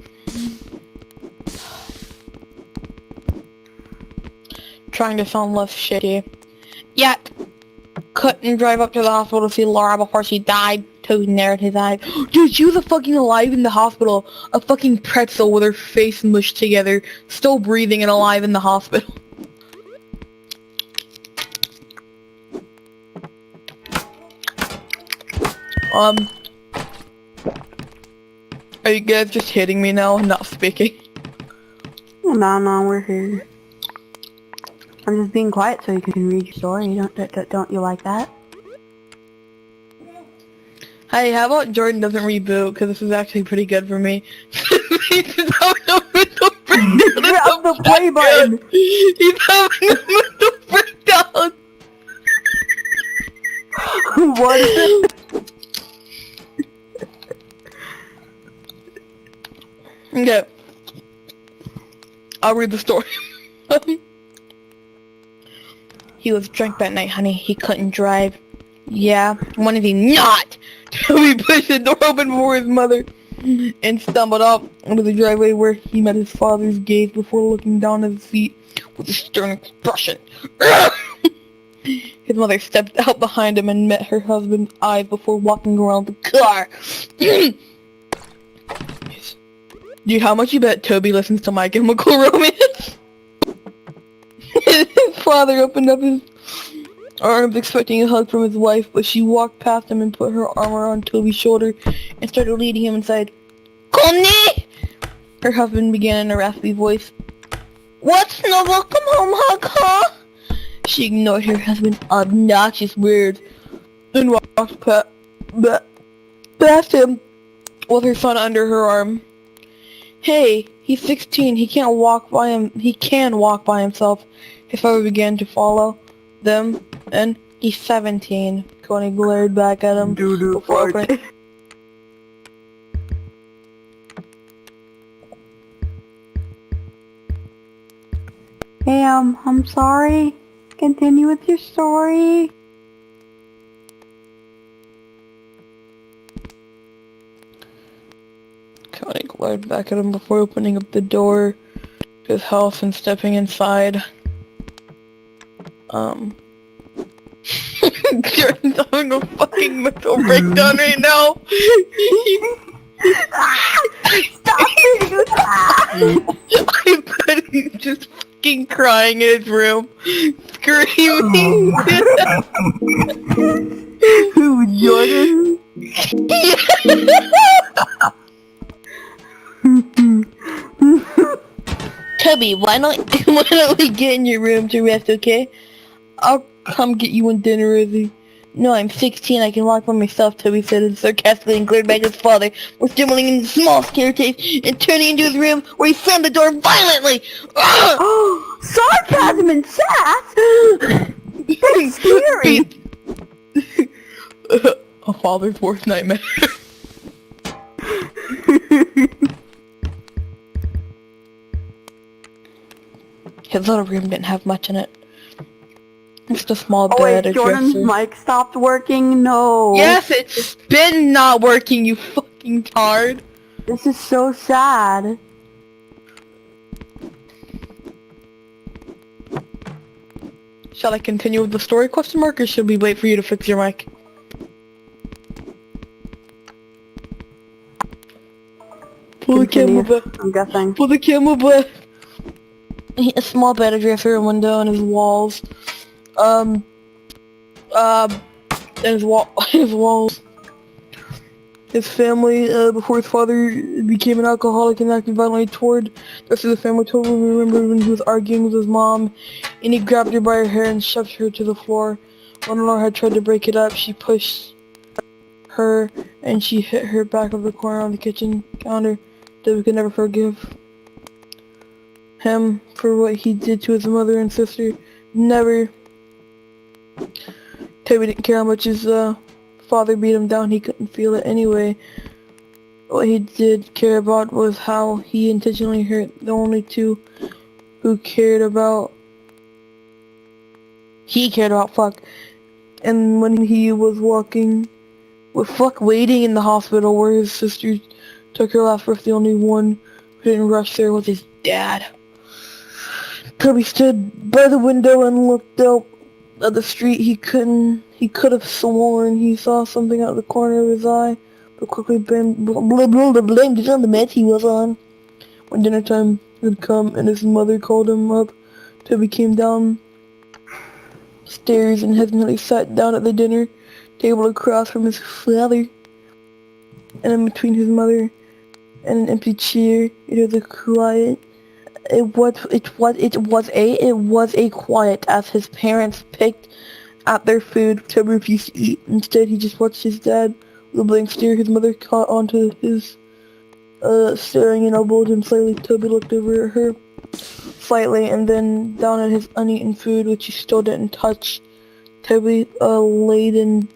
Trying to sound less shitty. Yet, couldn't drive up to the hospital to see Laura before she died. Toby narrowed his eyes. Dude, she was fucking alive in the hospital. A fucking pretzel with her face mushed together. Still breathing and alive in the hospital. Are you guys just hitting me now and not speaking? No, we're here. I'm just being quiet so you can read your story. Don't you like that? Hey, how about Jordan doesn't reboot? Because this is actually pretty good for me. He's having a mental breakdown. Grab the play button. He's having a mental breakdown. What is it? Okay. I'll read the story. He was drunk that night, honey. He couldn't drive. Yeah, when is he not? Toby pushed the door open before his mother and stumbled up into the driveway where he met his father's gaze before looking down at his feet with a stern expression. His mother stepped out behind him and met her husband's eyes before walking around the car. Dude, how much you bet Toby listens to My Chemical Romance? His father opened up his arms expecting a hug from his wife, but she walked past him and put her arm around Toby's shoulder and started leading him inside. Connie! Her husband began in a raspy voice. What's no welcome home hug, huh? She ignored her husband's obnoxious words and walked past him with her son under her arm. Hey, he's 16. He can walk by himself. His father began to follow them, and he's 17. Connie glared back at him before opening. Hey, I'm sorry. Continue with your story. Connie glared back at him before opening up the door to his house and stepping inside. Jordan's having a fucking mental breakdown right now. Stop it! I bet he's just fucking crying in his room, screaming. Who, Jordan? Toby, why don't we get in your room to rest, okay? I'll come get you when dinner is. No, I'm 16, I can walk by myself, Toby said sarcastically and glared back at his father, was stumbling into the small staircase and turning into his room where he slammed the door violently. Sarcasm and sass? That's scary. A father's worst nightmare. His little room didn't have much in it. Just a small Oh bed, wait, a Jordan's dresser. mic stopped working? No. Yes, it's been not working, you fucking tard. This is so sad. Shall I continue with the story, question mark, or should we wait for you to fix your mic? Pull the camera Continue, back. I'm guessing. Pull the camera back. A small bed, a dresser, a window, and his walls. And his walls. His family, before his father became an alcoholic and acted violently toward the rest of the family, totally remembered when he was arguing with his mom, and he grabbed her by her hair and shoved her to the floor. When Laura had tried to break it up, she pushed her, and she hit her back of the corner on the kitchen counter. David could never forgive him for what he did to his mother and sister. Never. Toby didn't care how much his father beat him down, he couldn't feel it anyway. What he did care about was how he intentionally hurt the only two who cared about... He cared about Fuck. And when he was walking with Fuck waiting in the hospital where his sister took her last breath, the only one who didn't rush there was his dad. Toby stood by the window and looked out at the street. He could have sworn he saw something out of the corner of his eye, but quickly blamed it on the meds he was on. When dinner time had come and his mother called him up, Toby came downstairs and hesitantly sat down at the dinner table across from his father, and in between his mother and an empty chair. It was quiet as his parents picked at their food. Toby refused to eat. Instead, he just watched his dad with a blank stare. His mother caught onto his staring and elbowed him slightly. Toby looked over at her slightly and then down at his uneaten food, which he still didn't touch. Toby laid in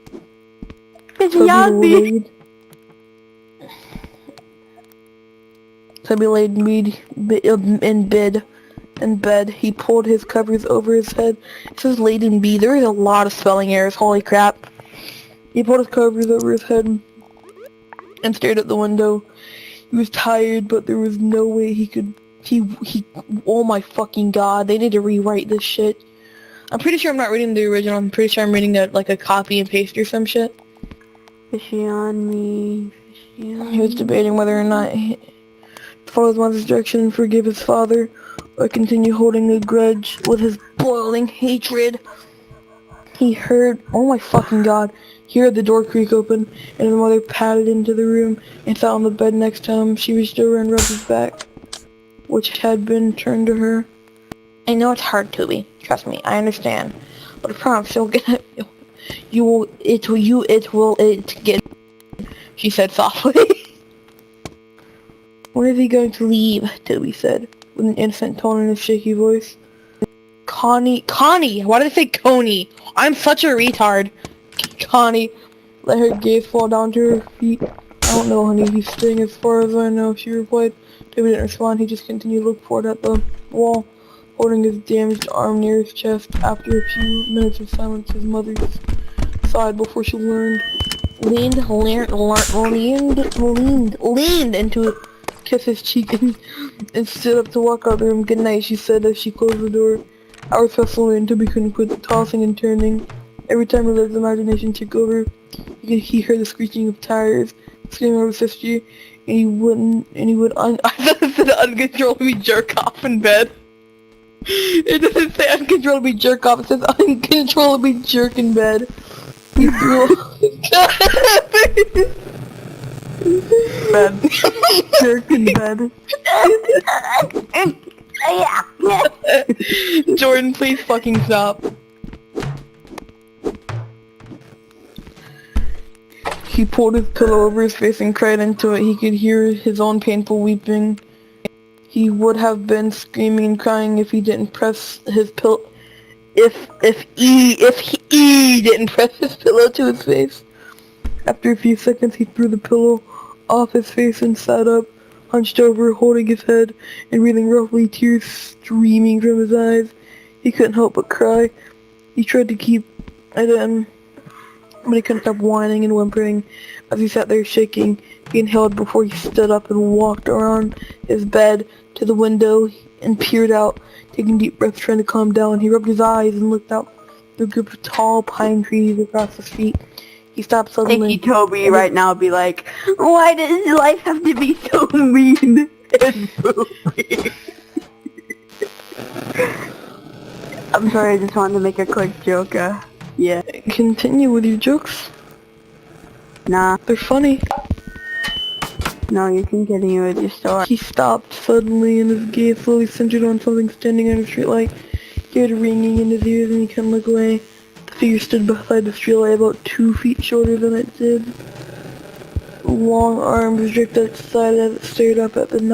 bed. He pulled his covers over his head. It says laid in B. There is a lot of spelling errors, holy crap. He pulled his covers over his head and stared at the window. He was tired, but there was no way he could... Oh my fucking god, they need to rewrite this shit. I'm pretty sure I'm not reading the original. I'm pretty sure I'm reading like a copy and paste or some shit. Fishy on me. Fishy on He was debating whether or not he follow his mother's direction and forgive his father, or continue holding a grudge with his boiling hatred. He heard, oh my fucking god, he heard the door creak open, and his mother padded into the room and sat on the bed next to him. She reached over and rubbed his back, which had been turned to her. I know it's hard, Toby. Trust me, I understand. But I promise you'll get it. It will get... She said softly. When is he going to leave? Toby said, with an innocent tone in his shaky voice. Connie! Why did I say Coney? I'm such a retard. Connie let her gaze fall down to her feet. I don't know, honey. He's staying as far as I know, she replied. Toby didn't respond. He just continued to look forward at the wall, holding his damaged arm near his chest. After a few minutes of silence, his mother sighed before she leaned into it, kissed his cheek, and stood up to walk out the room. Good night, she said as she closed the door. Hours passed slowly and Toby couldn't quit tossing and turning. Every time his imagination took over, he heard the screeching of tires, screaming of his sister, and he would uncontrollably jerk off in bed. It doesn't say uncontrollably jerk off, it says uncontrollably jerk in bed. He threw bed. Jerk in bed. Jordan, please fucking stop. He pulled his pillow over his face and cried into it. He could hear his own painful weeping. He would have been screaming and crying if he didn't press his pillow. If he didn't press his pillow to his face. After a few seconds, he threw the pillow off his face and sat up, hunched over, holding his head and breathing roughly, tears streaming from his eyes. He couldn't help but cry. He tried to keep it in, but he couldn't stop whining and whimpering as he sat there shaking. He inhaled before he stood up and walked around his bed to the window and peered out, taking deep breaths, trying to calm down. He rubbed his eyes and looked out the group of tall pine trees across the street. He stopped suddenly. Thinky Toby right now be like, why does life have to be so mean and poopy? I'm sorry, I just wanted to make a quick joke. Yeah. Continue with your jokes. Nah. They're funny. No, you can continue with your story. He stopped suddenly and his gaze slowly centered on something standing under the streetlight. He heard ringing in his ears and he couldn't look away. The figure stood beside the streetlight about 2 feet shorter than it did. Long arms draped at its side as it stared up at him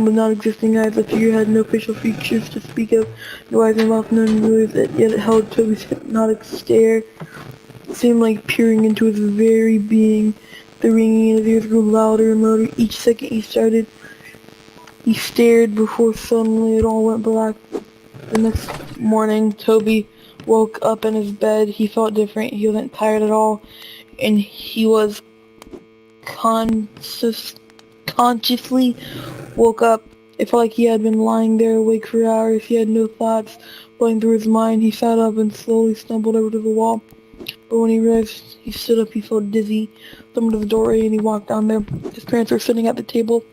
with non-existing eyes. The figure had no facial features to speak of, no eyes or mouth, no nose, yet it held Toby's hypnotic stare. It seemed like peering into his very being. The ringing in his ears grew louder and louder. Each second he stared before suddenly it all went black. The next morning, Toby woke up in his bed. He felt different. He wasn't tired at all, and he was consciously woke up. It felt like he had been lying there awake for hours. He had no thoughts going through his mind. He sat up and slowly stumbled over to the wall. But when he realized he stood up, he felt dizzy. Stumbled to the doorway and he walked down there. His parents were sitting at the table.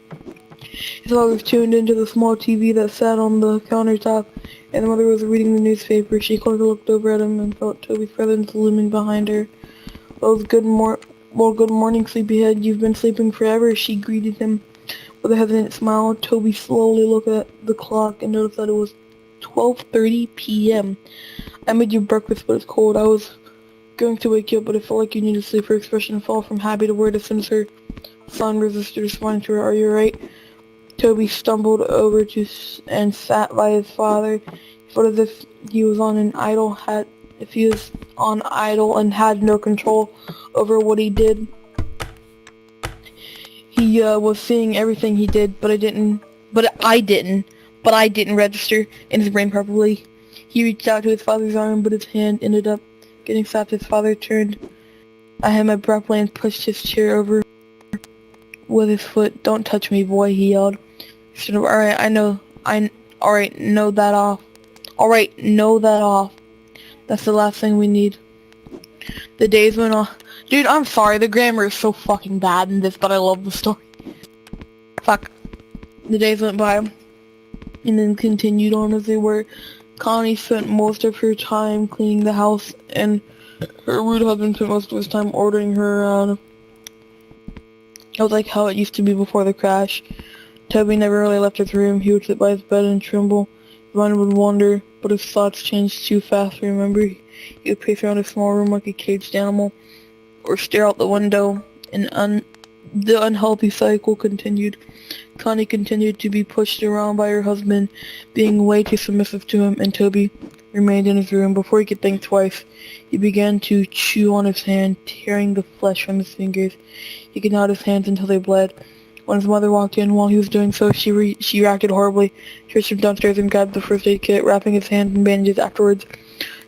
His father was tuned into the small TV that sat on the countertop, and the mother was reading the newspaper. She quickly looked over at him and felt Toby's presence looming behind her. Well, good morning, sleepyhead. You've been sleeping forever, she greeted him. With a hesitant smile, Toby slowly looked at the clock and noticed that it was 12:30 p.m. I made you breakfast, but it's cold. I was going to wake you up, but it felt like you needed sleep. Her expression fell from happy to worried as soon as her son resisted responding to her. Are you alright? Toby stumbled over and sat by his father. He felt as if he was on idle and had no control over what he did. He was seeing everything he did, but I didn't register in his brain properly. He reached out to his father's arm, but his hand ended up getting slapped. His father turned at him abruptly and pushed his chair over with his foot. Don't touch me, boy, he yelled. Alright, alright, know that off. Alright, know that off. That's the last thing we need. The days went on. Dude, I'm sorry, the grammar is so fucking bad in this, but I love the story. Fuck. The days went by, and then continued on as they were. Connie spent most of her time cleaning the house, and her rude husband spent most of his time ordering her around. It was like how it used to be before the crash. Toby never really left his room. He would sit by his bed and tremble. His mind would wander, but his thoughts changed too fast to remember. He would pace around his small room like a caged animal, or stare out the window, and the unhealthy cycle continued. Connie continued to be pushed around by her husband, being way too submissive to him, and Toby remained in his room. Before he could think twice, he began to chew on his hand, tearing the flesh from his fingers. He could knot his hands until they bled. When his mother walked in while he was doing so, she reacted horribly. She rushed him downstairs and grabbed the first aid kit, wrapping his hands in bandages. Afterwards,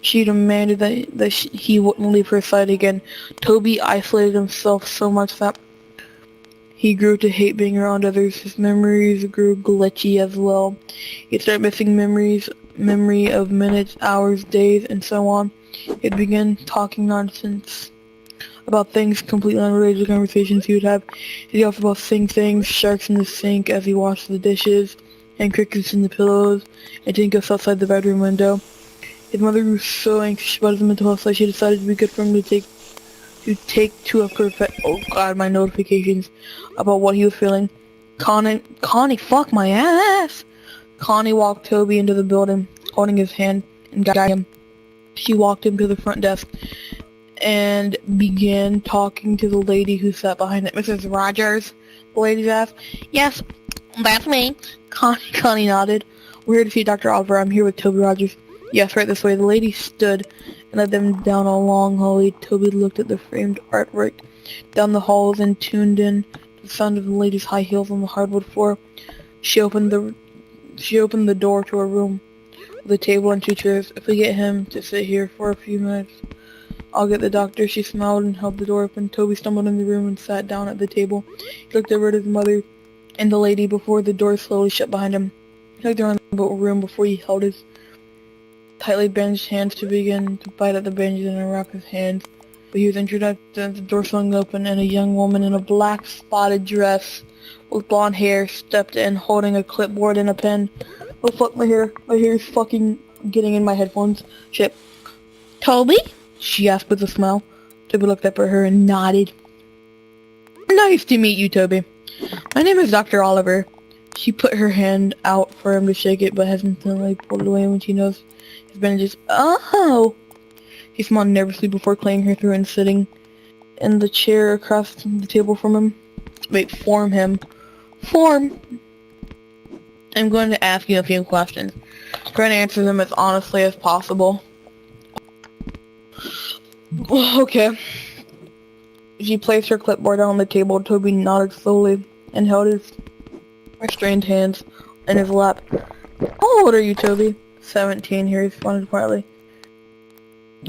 she demanded that he wouldn't leave her side again. Toby isolated himself so much that he grew to hate being around others. His memories grew glitchy as well. He'd start missing memory of minutes, hours, days, and so on. He'd begin talking nonsense about things completely unrelated to conversations he would have. He'd also about seeing things, sharks in the sink as he washed the dishes, and crickets in the pillows, and didn't go outside the bedroom window. His mother was so anxious about his mental health that she decided to be good for him to take to a perfect— oh god, my notifications about what he was feeling. Connie, fuck my ass! Connie walked Toby into the building, holding his hand and guiding him. She walked him to the front desk and began talking to the lady who sat behind it. Mrs. Rogers, the lady asked. Yes, that's me. Connie nodded. We're here to see Dr. Oliver. I'm here with Toby Rogers. Yes, right this way. The lady stood and led them down a long hallway. Toby looked at the framed artwork down the halls and tuned in to the sound of the lady's high heels on the hardwood floor. She opened the door to a room with a table and 2 chairs. If we get him to sit here for a few minutes, I'll get the doctor. She smiled and held the door open. Toby stumbled in the room and sat down at the table. He looked over at his mother and the lady before the door slowly shut behind him. He looked around the room before he held his tightly bandaged hands to begin to bite at the bandages and unwrap his hands. But he was introduced as the door swung open and a young woman in a black spotted dress with blonde hair stepped in holding a clipboard and a pen. Oh fuck, my hair is fucking getting in my headphones. Shit. Toby? She asked with a smile. Toby looked up at her and nodded. Nice to meet you, Toby. My name is Dr. Oliver. She put her hand out for him to shake it, but hesitantly pulled it away when she noticed his bandages. Oh! He smiled nervously before clearing her through and sitting in the chair across the table from him. Wait, Form! I'm going to ask you a few questions. Try to answer them as honestly as possible. Okay. She placed her clipboard on the table. Toby nodded slowly and held his restrained hands in his lap. How old are you, Toby? 17, he responded quietly.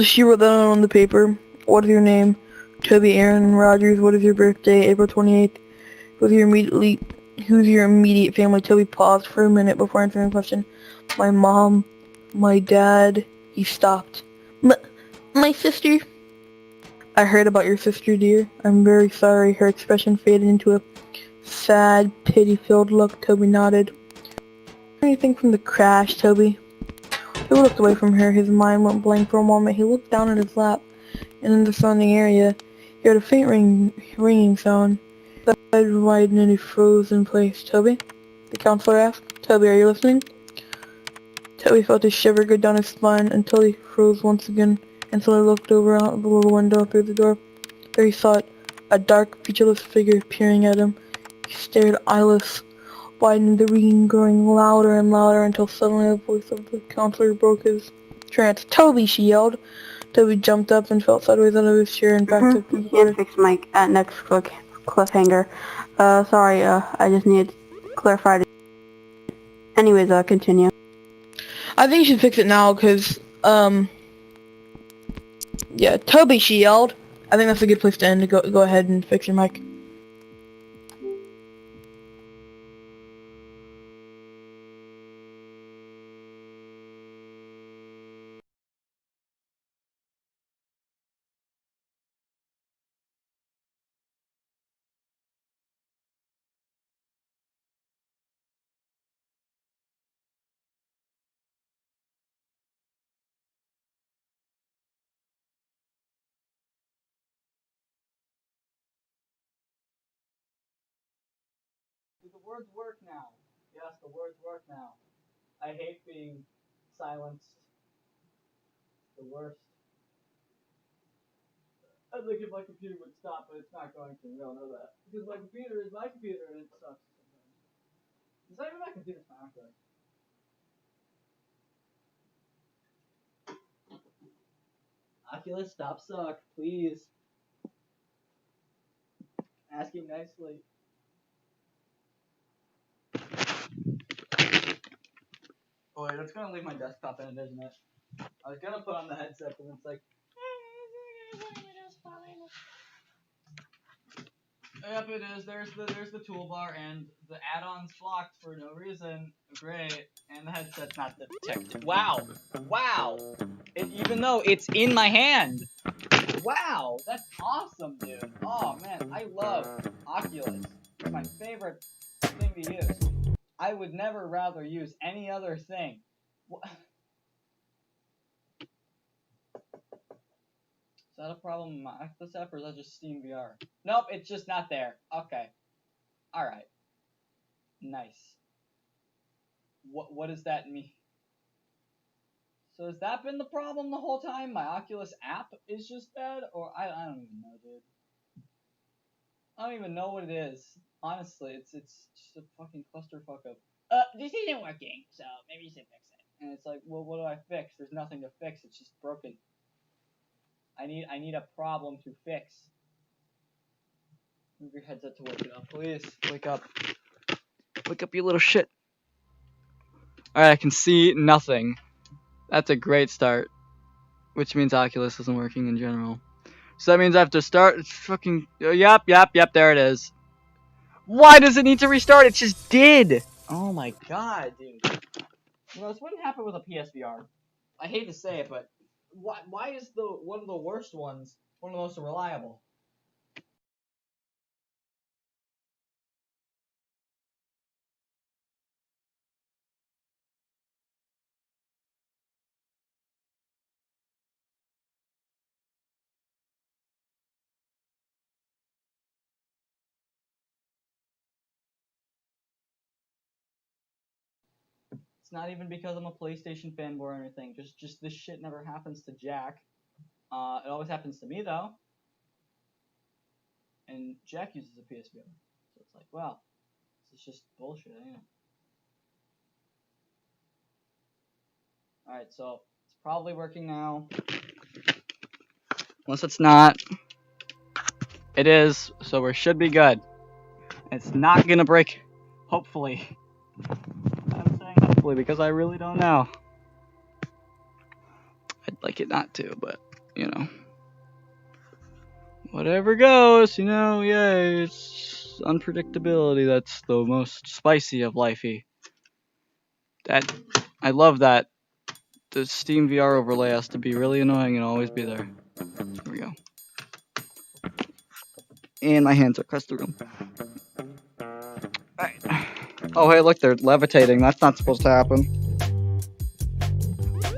She wrote down on the paper. What is your name? Toby Aaron Rogers. What is your birthday? April 28th. Who's your immediate family? Toby paused for a minute before answering the question. My mom, my dad. He stopped. My sister. I heard about your sister, dear. I'm very sorry. Her expression faded into a sad, pity-filled look. Toby nodded. Anything from the crash, Toby? Toby looked away from her. His mind went blank for a moment. He looked down at his lap and in the surrounding area. He heard a faint ringing sound. His eyes widened and he froze in place. Toby? The counselor asked. Toby, are you listening? Toby felt a shiver go down his spine until he froze once again and slowly looked over out the little window through the door. There he saw it, a dark, featureless figure peering at him. He stared eyeless, widening, the ringing growing louder and louder until suddenly the voice of the counselor broke his trance. Toby, she yelled. Toby jumped up and fell sideways out of his chair and backed up to the Can't fix Mike at next cliffhanger. Sorry, I just needed to clarify it. Anyways, continue. I think you should fix it now, because, yeah, Toby, she yelled. I think that's a good place to end. Go ahead and fix your mic. Do the words work now? Yes, the words work now. I hate being silenced. The worst. I think if my computer would stop, but it's not going to. We all know that. Because my computer is my computer and it sucks sometimes. It's not even my computer, it's my Oculus. Oculus, stop suck, please. Asking nicely. Oh wait, it's gonna leave my desktop in it, isn't it? I was gonna put on the headset, but it's like, yep, it is. There's the toolbar and the add-ons blocked for no reason. Great, and the headset's not detected. Wow, wow. Even though it's in my hand. Wow, that's awesome, dude. Oh man, I love Oculus. It's my favorite thing to use. I would never rather use any other thing. Is that a problem with my Oculus app or is that just Steam VR? Nope, it's just not there. Okay. Alright. Nice. What does that mean? So has that been the problem the whole time? My Oculus app is just bad? Or I don't even know, dude. I don't even know what it is. Honestly, it's just a fucking clusterfuck of this isn't working, so maybe you should fix it. And it's like, well, what do I fix? There's nothing to fix. It's just broken. I need a problem to fix. Move your headset to wake it up, please. Wake up. Wake up, you little shit. Alright, I can see nothing. That's a great start. Which means Oculus isn't working in general. So that means I have to start fucking... Yep, there it is. Why does it need to restart? It just did! Oh my god, dude. You know, this wouldn't happen with a PSVR. I hate to say it, but why is one of the worst ones one of the most reliable? It's not even because I'm a PlayStation fanboy or anything. Just this shit never happens to Jack. It always happens to me though. And Jack uses a PSVR, so it's like, well, this is just bullshit, ain't it? All right, so it's probably working now. Unless it's not. It is, so we should be good. It's not gonna break. Hopefully. I'm saying hopefully because I really don't know. I'd like it not to, but, you know. Whatever goes, you know, yay. It's unpredictability that's the most spicy of lifey. I love that. The Steam VR overlay has to be really annoying and always be there. There we go. And my hands are across the room. Alright. Oh, hey, look, they're levitating. That's not supposed to happen.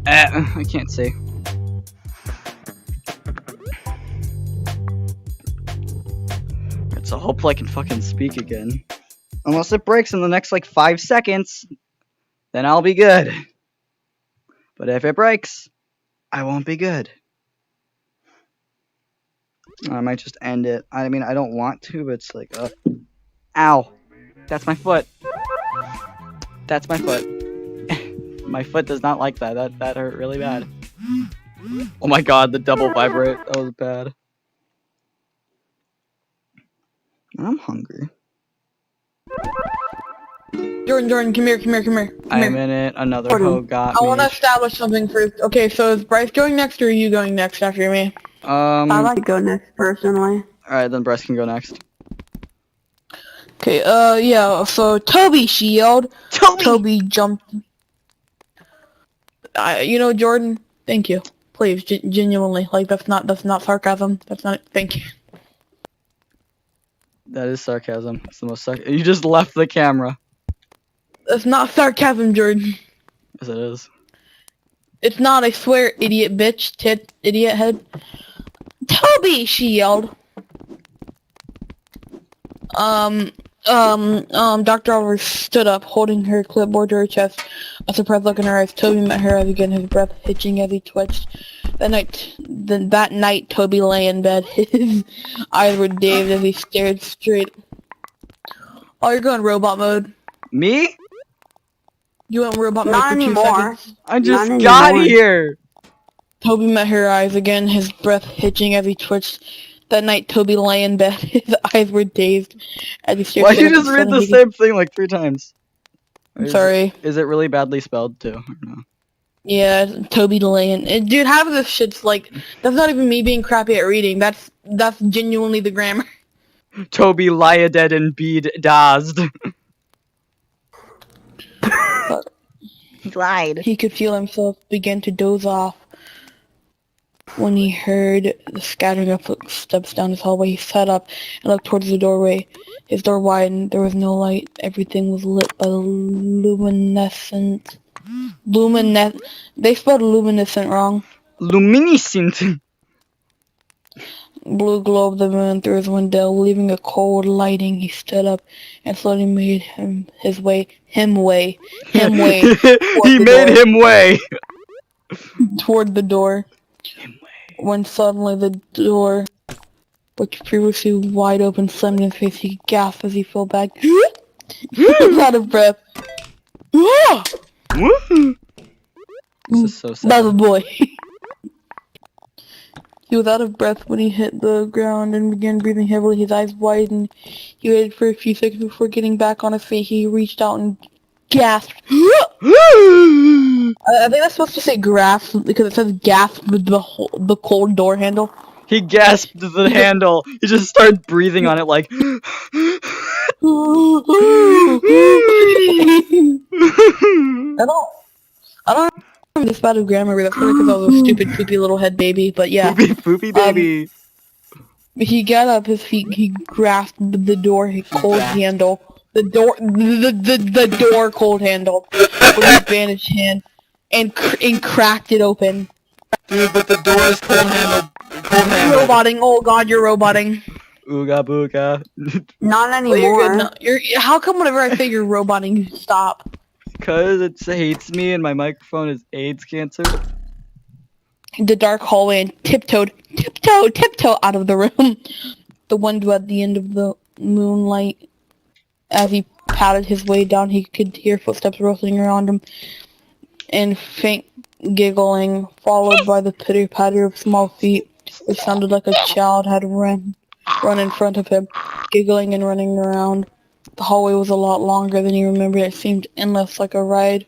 I can't see. Alright, so hopefully I can fucking speak again. Unless it breaks in the next, like, 5 seconds, then I'll be good. But if it breaks, I won't be good. I might just end it. I mean, I don't want to, but it's like, ow. That's my foot. That's my foot. My foot does not like that. That hurt really bad. Oh my god, the double vibrate. That was bad. I'm hungry. Jordan, come here. I'm in it. Another hoe got I me. want to establish something first. Okay, so is Bryce going next, or are you going next after me? I like to go next, personally. Alright, then Bryce can go next. Okay, yeah, so Toby Shield. Toby jumped. You know, Jordan, thank you. Please, genuinely, like, that's not sarcasm. That's not, thank you. That is sarcasm. It's the most You just left the camera. That's not sarcasm, Jordan. Yes, it is. It's not, I swear, idiot bitch, tit, idiot head. Toby Shield. Dr. Oliver stood up, holding her clipboard to her chest. A surprised look in her eyes. Toby met her eyes again, his breath hitching as he twitched. That night, Toby lay in bed. His eyes were dazed as he stared straight. Oh, you're going robot mode. Me? You went robot mode Not for 2 anymore. seconds. I just Not got anymore. here! Toby met her eyes again, his breath hitching as he twitched. That night, Toby lay in bed. His eyes were dazed as he stared. Why did you just read the same thing like 3 times? I'm sorry. Is it really badly spelled too? Or no? Yeah, Toby laying. Dude, half of this shit's like, that's not even me being crappy at reading. That's genuinely the grammar. Toby lie dead and bead dazed. He lied. He could feel himself begin to doze off when he heard the scattering of footsteps down his hallway. He sat up and looked towards the doorway. His door widened. There was no light. Everything was lit by the luminescent. They spelled luminescent wrong. Luminescent. Blue glow of the moon through his window, leaving a cold lighting. He stood up and slowly made him way. He made him way. Toward the door. When suddenly the door, which previously wide open, slammed in his face. He gasped as he fell back. He was out of breath. This is so sad. That's a boy. He was out of breath when he hit the ground and began breathing heavily. His eyes widened. He waited for a few seconds before getting back on his feet. He reached out and gasped. I think that's supposed to say grasp because it says gasp with the cold door handle. He gasped the handle. He just started breathing on it like. I don't remember this bad of grammar. That's probably because I was a stupid, poopy little head baby. But yeah. Poopy baby. He got up his feet. He grasped the door cold handle. The door cold handle with his bandaged hand and cracked it open. Dude, but the door is cold handled. Roboting. Oh god, you're roboting. Ooga booga. Not Well, anymore. you're good now. How come whenever I say you're roboting, you stop? Because it hates me and my microphone is AIDS cancer. The dark hallway and tiptoe out of the room. The window at the end of the moonlight. As he padded his way down, he could hear footsteps rustling around him and faint giggling, followed by the pitter-patter of small feet. It sounded like a child had run in front of him, giggling and running around. The hallway was a lot longer than he remembered. It seemed endless, like a ride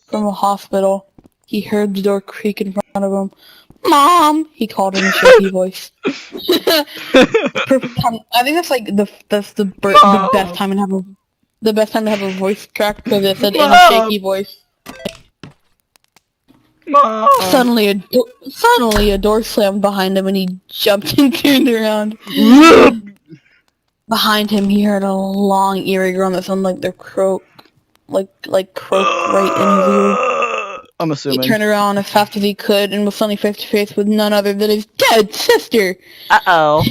from a hospital. He heard the door creak in front of him. "Mom!" he called in a shaky voice. Perfect time. I think that's like the best time to have a voice crack because it said in a shaky voice. Mom. Suddenly a door slammed behind him and he jumped and turned around. Behind him he heard a long eerie groan that sounded like the croak right in his ear. I'm assuming. He turned around as fast as he could and was suddenly face to face with none other than his dead sister. Uh-oh.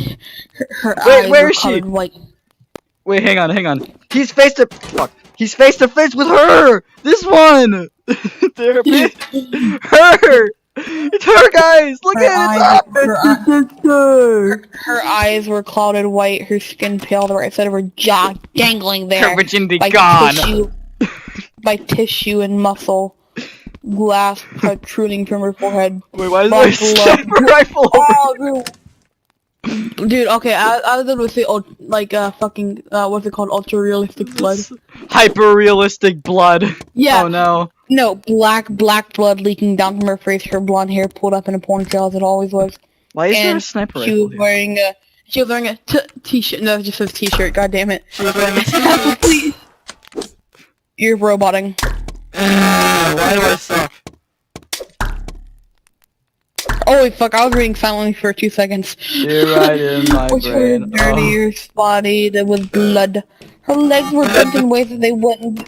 Her Wait, eyes where were is she? colored white. Wait, hang on. He's face to face with her! This one! Her! It's her, guys! Look at it! Her eyes were clouded white, her skin pale, the right side of her jaw dangling there. Her virginity gone! By tissue and muscle. Glass protruding from her forehead. Wait, why is there a sniper rifle over here? Dude, okay, I was gonna say, what's it called? Ultra-realistic blood? Hyper-realistic blood. Yeah. Oh no. No, black blood leaking down from her face, her blonde hair pulled up in a ponytail as it always was. Why is there a sniper she rifle was wearing a t-shirt. No, it just says t-shirt, god damn it. She was wearing a please. You're roboting. Why do I suck? Holy fuck, I was reading silently for 2 seconds. You're right in my brain. Dirty or spotty, there was blood. Her legs were bent in ways that they wouldn't.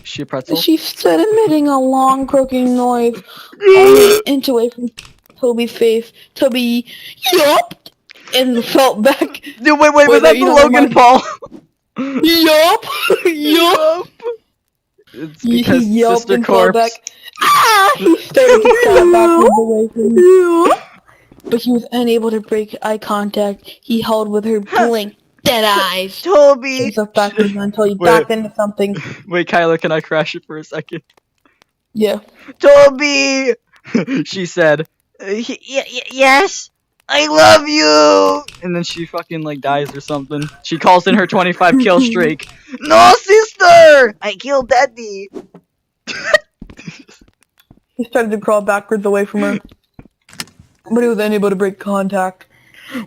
She a pretzel? She stood emitting a long croaking noise, only an inch away from Toby's face. Toby yelped and fell back. Dude, wait, was that the Logan Paul? Yup! It's because he yelped Sister and Corpse. fell back. Ah! He started to stab backwards away from me. But he was unable to break eye contact. He held with her blank, dead eyes. Toby! Himself backwards until he backed into something. Wait, Kyla, can I crash it for a second? Yeah. Toby! She said, yes, I love you! And then she fucking, dies or something. She calls in her 25 kill streak. No, sister! I killed daddy! He started to crawl backwards away from her. But he was unable to break contact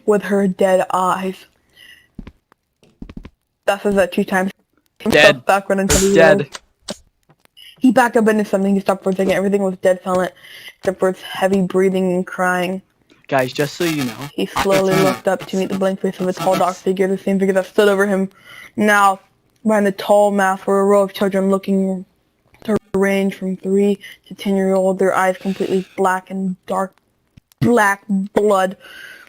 with her dead eyes. That says that 2 times. Dead. Backward until he Dead. rose. He backed up into something. He stopped for a second. Everything was dead silent, except for its heavy breathing and crying. Guys, just so you know. He slowly looked up to meet the blank face of a tall, dark figure, the same figure that stood over him. Now, behind the tall mask were a row of children looking to range from 3 to 10-year-old, their eyes completely black and dark black blood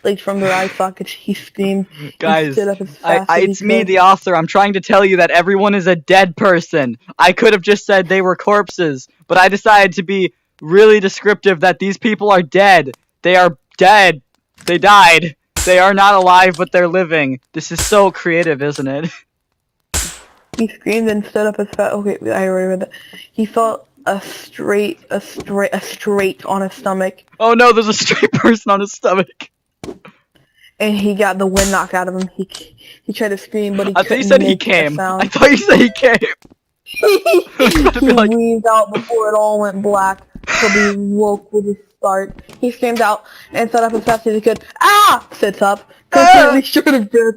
leaked from their eye sockets. He screamed. Guys, stood up as fast as it's he me, could. the author. I'm trying to tell you that everyone is a dead person. I could have just said they were corpses, but I decided to be really descriptive that these people are dead. They are dead. They died. They are not alive, but they're living. This is so creative, isn't it? He screamed and stood up as fast. Okay, I already read that. He felt a straight on his stomach, Oh no, there's a straight person on his stomach. and he got the wind knocked out of him. He tried to scream, but he I thought you couldn't said he make a came. sound. I thought you said he came. He wheezed out before it all went black. Toby woke with a start. He screamed out and sat up as fast as he could. Ah! Sits up, completely short of breath.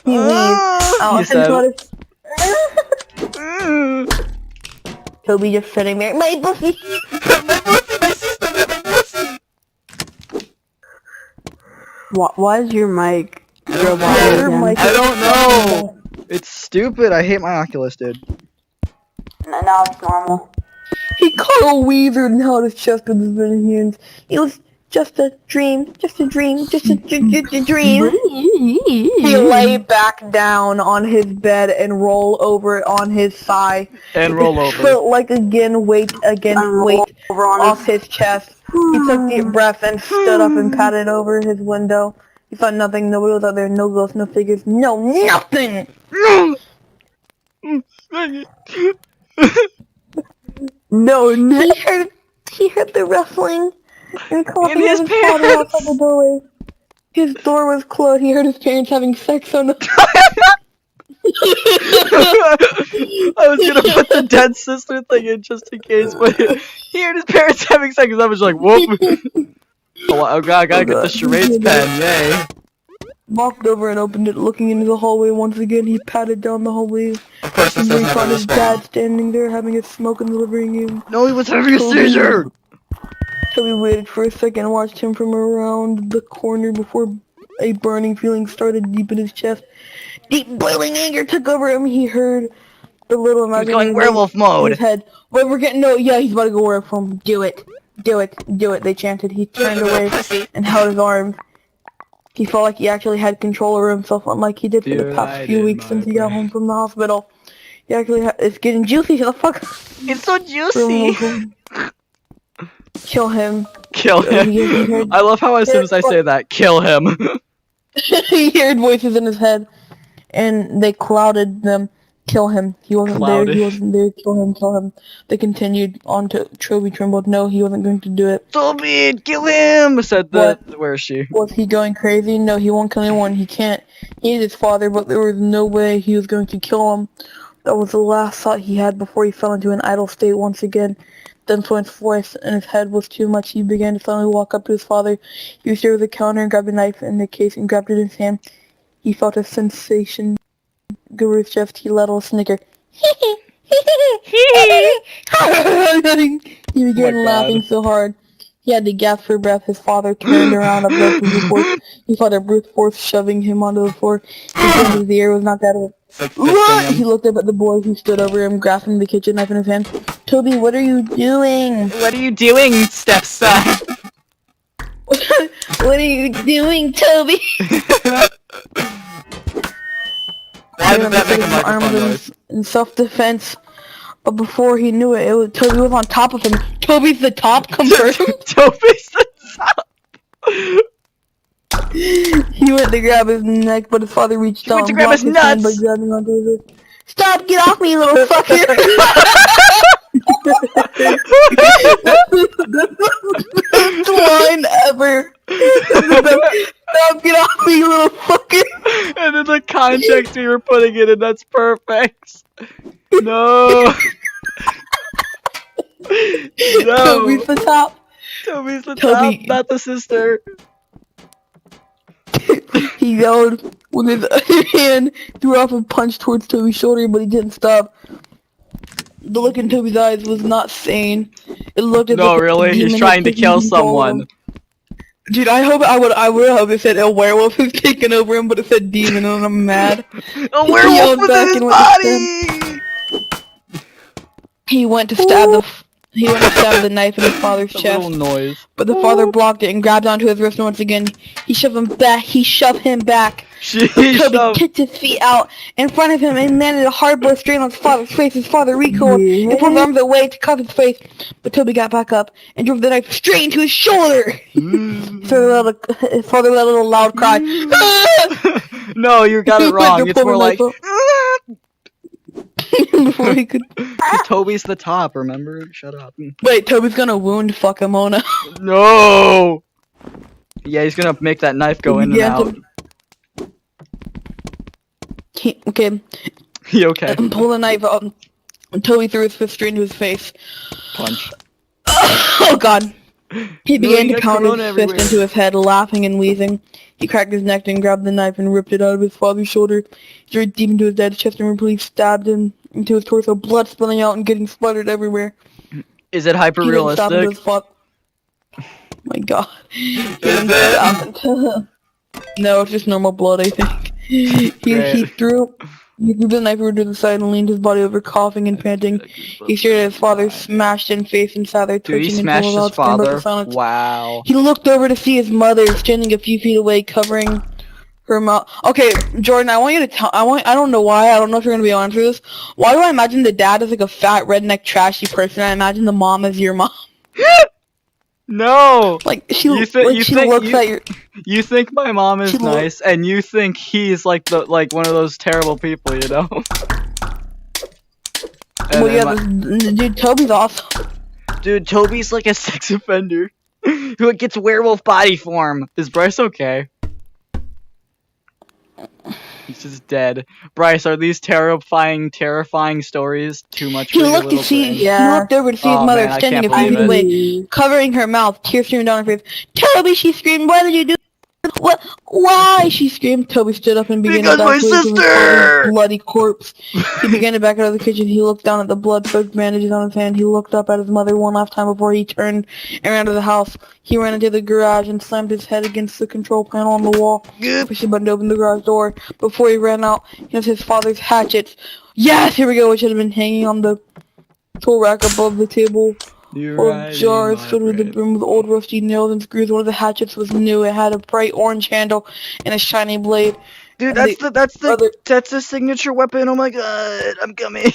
He wheezed out You said. Toby just sitting there. My pussy! Why is your mic? Your mic I don't know. It's stupid. I hate my Oculus, dude. Now it's normal. He caught a wheezer and held his chest with his little hands. It was just a dream, just a dream, just a dream. He lay back down on his bed and rolled over on his thigh. And roll over. Felt like weight off his chest. He took deep breath and stood up and patted over his window. He saw nothing, nobody was out there, no ghosts, no figures, no nothing! No. He heard the rustling and coughing In his of his father outside the doorway. His door was closed. He heard his parents having sex on the... I was gonna put the dead sister thing in just in case, but he heard his parents having sex, and I was like, whoop. Oh god, I gotta get the charades pen, yay. Walked over and opened it, looking into the hallway once again. He patted down the hallway. Of course, this And doesn't he have found a his respawn. dad standing there having a smoke in the living room. No, he was having a seizure! Toby waited for a second and watched him from around the corner before a burning feeling started deep in his chest. Deep boiling anger took over him. He heard the little He was imaginary going werewolf voice in mode. his head. Wait, we're getting he's about to go werewolf from. Do it, they chanted. He turned away and held his arms. He felt like he actually had control over himself, unlike he did for the past few weeks since he got home from the hospital. He actually it's getting juicy. Shut the fuck up. It's so juicy! Kill him. Kill him. He heard, I love how as soon as I say that, kill him. he heard voices in his head, and they clouded them. Kill him. He wasn't there. He wasn't there. Kill him. Kill him. They continued on to Toby trembled. No, he wasn't going to do it. Toby, kill him! Said the... Where is she? Was he going crazy? No, he won't kill anyone. He can't. He is his father, but there was no way he was going to kill him. That was the last thought he had before he fell into an idle state once again. The influence voice in his head was too much. He began to suddenly walk up to his father. He reached over the counter and grabbed a knife in the case and grabbed it in his hand. He felt a sensation go over his chest. He let out a snicker. He began laughing so hard he had to gasp for breath. His father turned around, a blood brute force. He felt a brute force shoving him onto the floor. He turned the air was knocked out of it. What? He looked up at the boy who stood over him, grasping the kitchen knife in his hand. Toby, what are you doing? What are you doing, stepson? What are you doing, Toby? Why did that make a microphone noise? In self-defense, but before he knew it, Toby was on top of him. Toby's the top, confirmed. Toby's the top. He went to grab his neck, but his father reached out and grab blocked his his hand by nuts. grabbing onto his wrist. Stop! Get off me, you little fucker! Best line ever. Stop! Get off me, you little fucker! And in the context we were putting it in, that's perfect. No. No. Toby's the top. Toby's the Toby. top, not the sister. He yelled with his other hand, threw off a punch towards Toby's shoulder, but he didn't stop. The look in Toby's eyes was not sane. It looked as No, if a really? He's demon trying had to taken kill control of someone. him. Dude, I would hope it said a werewolf was taking over him, but it said demon, and I'm mad. A werewolf yelled within back his and went to body! He went to stab the knife in his father's A chest, little noise. but the father blocked it and grabbed onto his wrist once again. He shoved him back. She Toby shoved. kicked his feet out in front of him and landed a hard blow straight on his father's face. His father recoiled and pulled his arms away to cover his face, but Toby got back up and drove the knife straight into his shoulder. His father let out a loud cry. No, you got it wrong. It's more like. Before he could. Toby's the top, remember? Shut up. Wait, Toby's gonna wound Fuckamona. No! Yeah, he's gonna make that knife go in and out. Okay. He okay? Pull the knife out. Toby threw his fist straight into his face. Punch. Oh god. He began you to got pound his corona fist everywhere. into his head, laughing and wheezing. He cracked his neck and grabbed the knife and ripped it out of his father's shoulder. He threw it deep into his dad's chest and repeatedly stabbed him into his torso, blood spilling out and getting splattered everywhere. Is it hyper He didn't stop until realistic? his my god. He didn't stop until... No, it's just normal blood, I think. He threw the knife over to the side and leaned his body over, coughing and panting. He stared at his father, smashed in face, and sat there Dude, he twitching smashed until his father. silence. Wow. He looked over to see his mother standing a few feet away, covering her mouth. Okay, Jordan, I want you to tell. I don't know why. I don't know if you're gonna be honest with this. Why do I imagine the dad is like a fat, redneck, trashy person? I imagine the mom is your mom. No! Like she looks at your. You think my mom is nice, and you think he's like one of those terrible people, you know? Well, yeah, dude, Toby's awesome. Dude, Toby's like a sex offender who gets werewolf body form. Is Bryce okay? He's just dead. Bryce, are these terrifying stories too much for He your looked little brain? He looked over to see his mother standing a few feet away, covering her mouth, tears streaming down her face. Toby, she screamed, "Why did you do what? Why?" she screamed. Toby stood up and began to back away from his father's bloody corpse. He began to back out of the kitchen. He looked down at the blood-soaked bandages on his hand. He looked up at his mother one last time before he turned and ran to the house. He ran into the garage and slammed his head against the control panel on the wall. Pushing button to open the garage door. Before he ran out, he has his father's hatchets. Yes, here we go, which had been hanging on the tool rack above the table. Full of jars filled with the brim with old rusty nails and screws. One of the hatchets was new. It had a bright orange handle and a shiny blade. Dude, that's the signature weapon. Oh my god, I'm coming.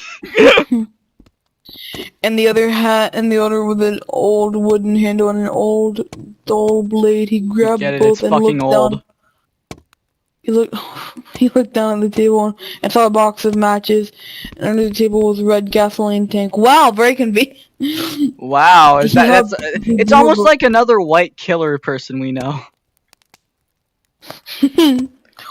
And the other with an old wooden handle and an old dull blade. He grabbed both and looked down. He looked down at the table and saw a box of matches, and under the table was a red gasoline tank. Wow, very convenient. Wow, it's almost like another white killer person we know.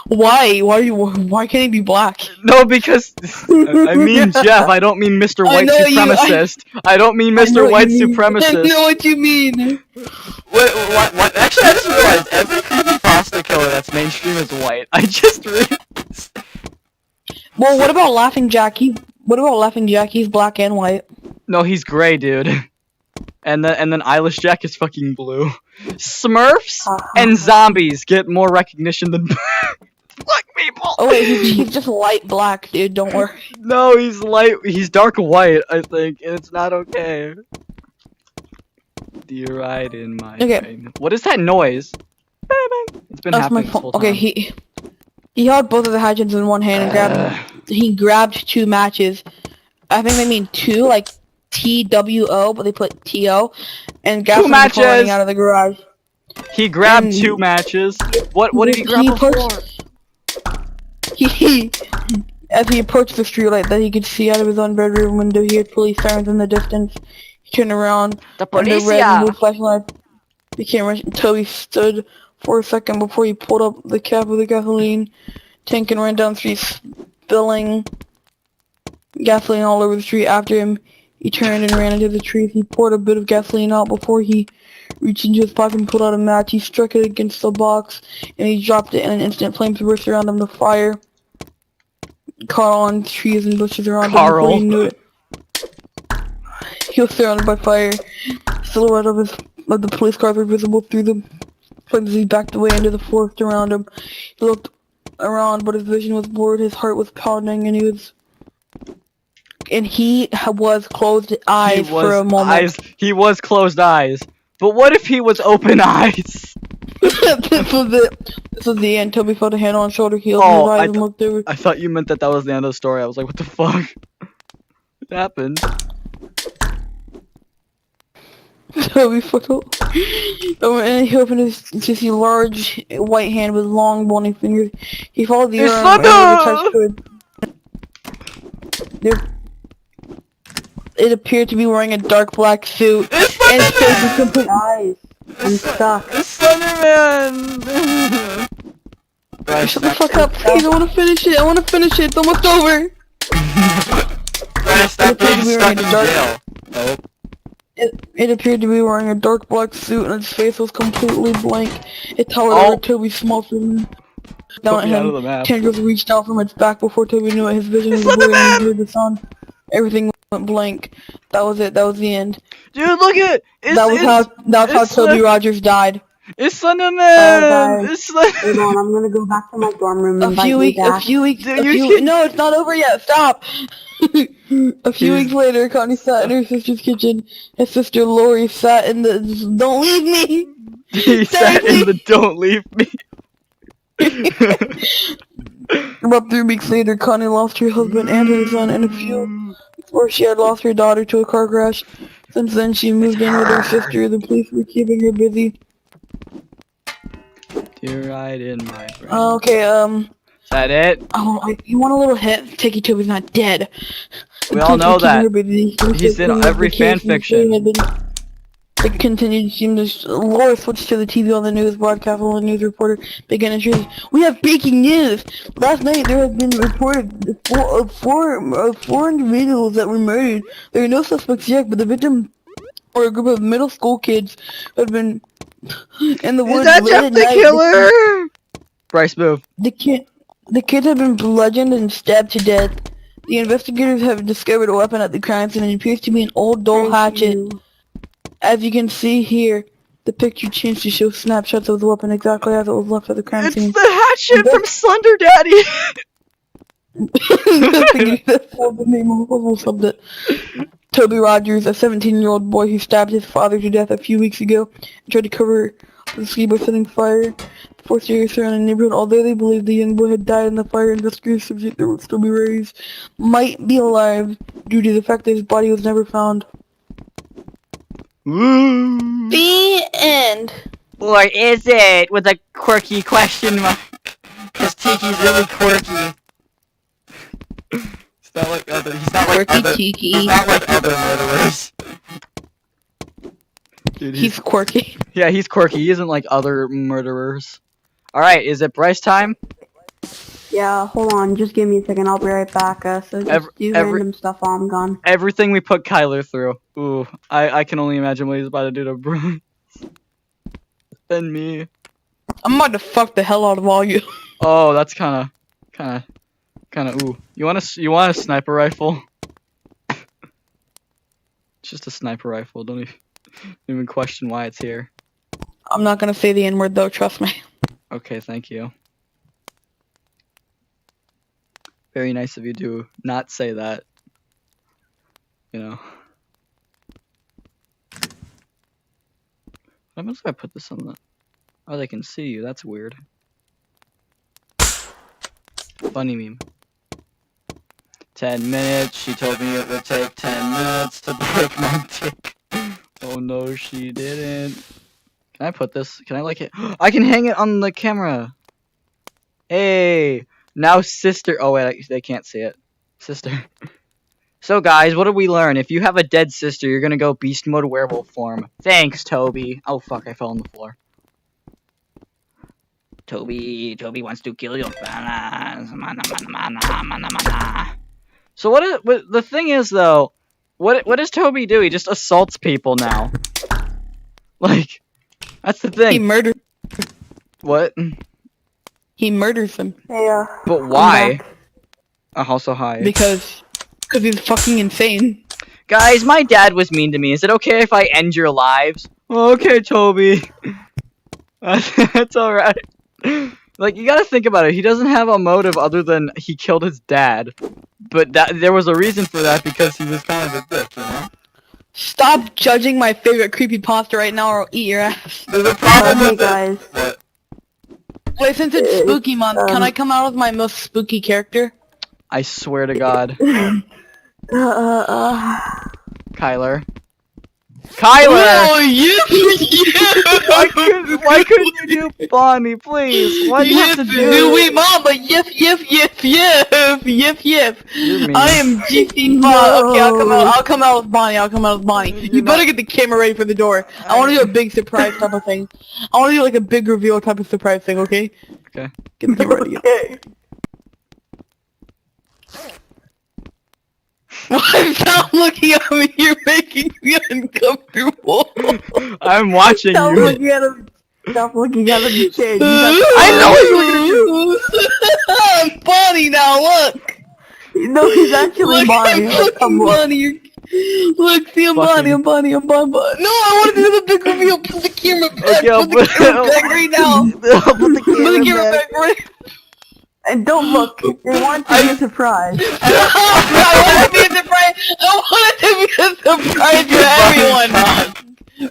Why? Why can't he be black? No, because I mean Jeff. I don't mean Mr. White Supremacist. I don't mean Mr. White Supremacist. I know what you mean. Wait, what? Actually, I just realized every creepypasta killer that's mainstream is white. I just realized. Well, what about Laughing Jack? He's black and white. No, he's gray, dude. And then Eyelash Jack is fucking blue. Smurfs and zombies get more recognition than black people. Oh wait, he's just light black, dude. Don't worry. No, he's dark white, I think, and it's not okay. You're right in my brain. What is that noise? It's been happening this whole time. Okay, he held both of the hatchets in one hand and he grabbed two matches. I think they mean two, like TWO, but they put TO, and gasoline was falling out of the garage. He grabbed two matches. What did he grab before? As he approached the streetlight that he could see out of his own bedroom window, he heard police sirens in the distance. He turned around, and the red and blue flashlight became red. Toby stood for a second before he pulled up the cap of the gasoline tank and ran down the street, spilling gasoline all over the street after him. He turned and ran into the trees. He poured a bit of gasoline out before he reached into his pocket and pulled out a match. He struck it against the box, and he dropped it in an instant. Flames burst around him. The fire caught on trees and bushes around him before he knew it. He was surrounded by fire. Silhouette of the police cars were visible through the flames as he backed away into the forest around him. He looked around, but his vision was blurred. His heart was pounding, and he was closed eyes for a moment. He was closed eyes. But what if he was open eyes? This was it. This was the end. Toby felt a hand on his shoulder. He opened his eyes and looked over. I thought you meant that was the end of the story. I was like, what the fuck? What happened? Toby felt and he opened his large white hand with long bony fingers. He followed the arm and touched to it. it appeared to be wearing a dark black suit. And his face was complete. Guys, I'm stuck. Slenderman! Bryce, Shut the fuck up, please. I want to finish it. It's almost over. Bryce, that pig's stuck in jail. Oh. It appeared to be wearing a dark black suit and its face was completely blank. It towered Oh. over Toby's small figure. Down Put at me out of the him, map. tendrils reached out from its back before Toby knew it. His vision was It's blurred and he Slenderman! heard the sound. Everything went blank. That was it. That was the end. Dude, look at it! That was how it's Toby Rogers died. It's Slenderman! guys. It's Slenderman! Hold on, I'm gonna go back to my dorm room and A invite few you weeks. back. No, it's not over yet. Stop. A few weeks later, Connie sat in her sister's kitchen. His sister Lori sat in the "Don't leave me." He sat in the "Don't leave me." About 3 weeks later, Connie lost her husband and her son, and a few before she had lost her daughter to a car crash. Since then, she moved in with her sister. The police were keeping her busy. You're right in my brain. Okay, Is that it? you want a little hint? Takey Toby's not dead. We all know that. He's in every fan They fiction. continued to seem to... Laura switched to the TV on the news broadcast while the news reporter began introducing. We have breaking news! Last night there have been reported four individuals that were murdered. There are no suspects yet, but the victim or a group of middle school kids who had been in the woods Is that late Jeff at the night. Killer? Bryce, move. The kids have been bludgeoned and stabbed to death. The investigators have discovered a weapon at the crime scene and it appears to be an old dull hatchet. As you can see here, the picture changed to show snapshots of the weapon exactly as it was left at the crime It's scene. the hatchet from Slender Daddy! That's the name of the subject. Toby Rogers, a 17-year-old boy who stabbed his father to death a few weeks ago and tried to cover the ski by setting fire to force areas surrounding the neighborhood. Although they believe the young boy had died in the fire, investigators suspect there would still be raised might be alive due to the fact that his body was never found. Woo! The end. Or is it? With a quirky question mark. Because Tiki's really quirky. He's not like other. He's not like Quirky other. Tiki. He's not like other murderers. Dude, He's quirky. yeah, he's quirky. He isn't like other murderers. All right, is it Bryce time? Yeah, hold on, just give me a second, I'll be right back, so just do random stuff while I'm gone. Everything we put Kyler through. Ooh, I can only imagine what he's about to do to Bryce. And me. I'm about to fuck the hell out of all you. Oh, that's kind of. Ooh, you want a sniper rifle? It's just a sniper rifle. Don't even question why it's here. I'm not gonna say the N-word though, trust me. Okay, thank you. Very nice of you to not say that. You know. What happens if I put this on the... Oh, they can see you. That's weird. Funny meme. 10 minutes. She told me it would take 10 minutes to break my dick. Oh no, she didn't. Can I put this? Can I like it? I can hang it on the camera. Hey. Now sister... Oh wait, they can't see it. Sister. So guys, what did we learn? If you have a dead sister, you're gonna go beast mode werewolf form. Thanks, Toby. Oh fuck, I fell on the floor. Toby wants to kill your fellas. So what the thing is though, what does Toby do? He just assaults people now. Like, that's the thing. He murdered. What? He murders them. Hey, But why? Also hi. Because he's fucking insane. Guys, my dad was mean to me. Is it okay if I end your lives? Okay, Toby. That's alright. Like, you gotta think about it. He doesn't have a motive other than he killed his dad. But there was a reason for that because he was kind of a bitch, you know? Stop judging my favorite creepypasta right now or I'll eat your ass. There's a problem hey with guys. What? Wait, since it's spooky month, can I come out with my most spooky character? I swear to God. Kyler. Kyler! Oh, Why couldn't you do Bonnie, please? Why do you have to do Wait, Mama, yep. You're mean. I am GC Bob. Okay, I'll come out with Bonnie. You better get the camera ready for the door. I want to do a big surprise type of thing. I want to do like a big reveal type of surprise thing, okay? Okay. Get the ready. Okay. Stop looking at me, you're making me uncomfortable. I'm watching Stop you. looking at him. Stop looking at him. You can't. I know what you're gonna do. Bonnie now, look. No, he's actually Look, Bonnie. I'm Like, come fucking on. Bonnie. Look, see, I'm Bonnie. No, I want to do the big reveal. Put the camera back. Okay, I'll Put the camera back right now. I'll put the Put the camera back. back right. And don't look. They want to be a surprise. I want it to be a surprise. I want it to be a surprise for everyone.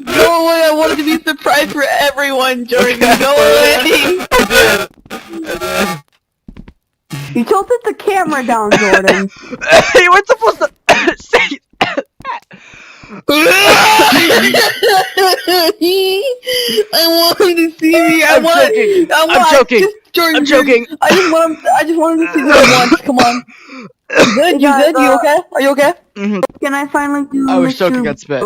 Go away. I want it to be a surprise for everyone, Jordan. Go away. You tilted the camera down, Jordan. Hey, we're supposed to say that. I want him to see me. I'm joking. Jordan, I'm joking. I just want him to see me once. Come on. You good? You good? You okay? Are you okay? Can I finally do I was choking on spit.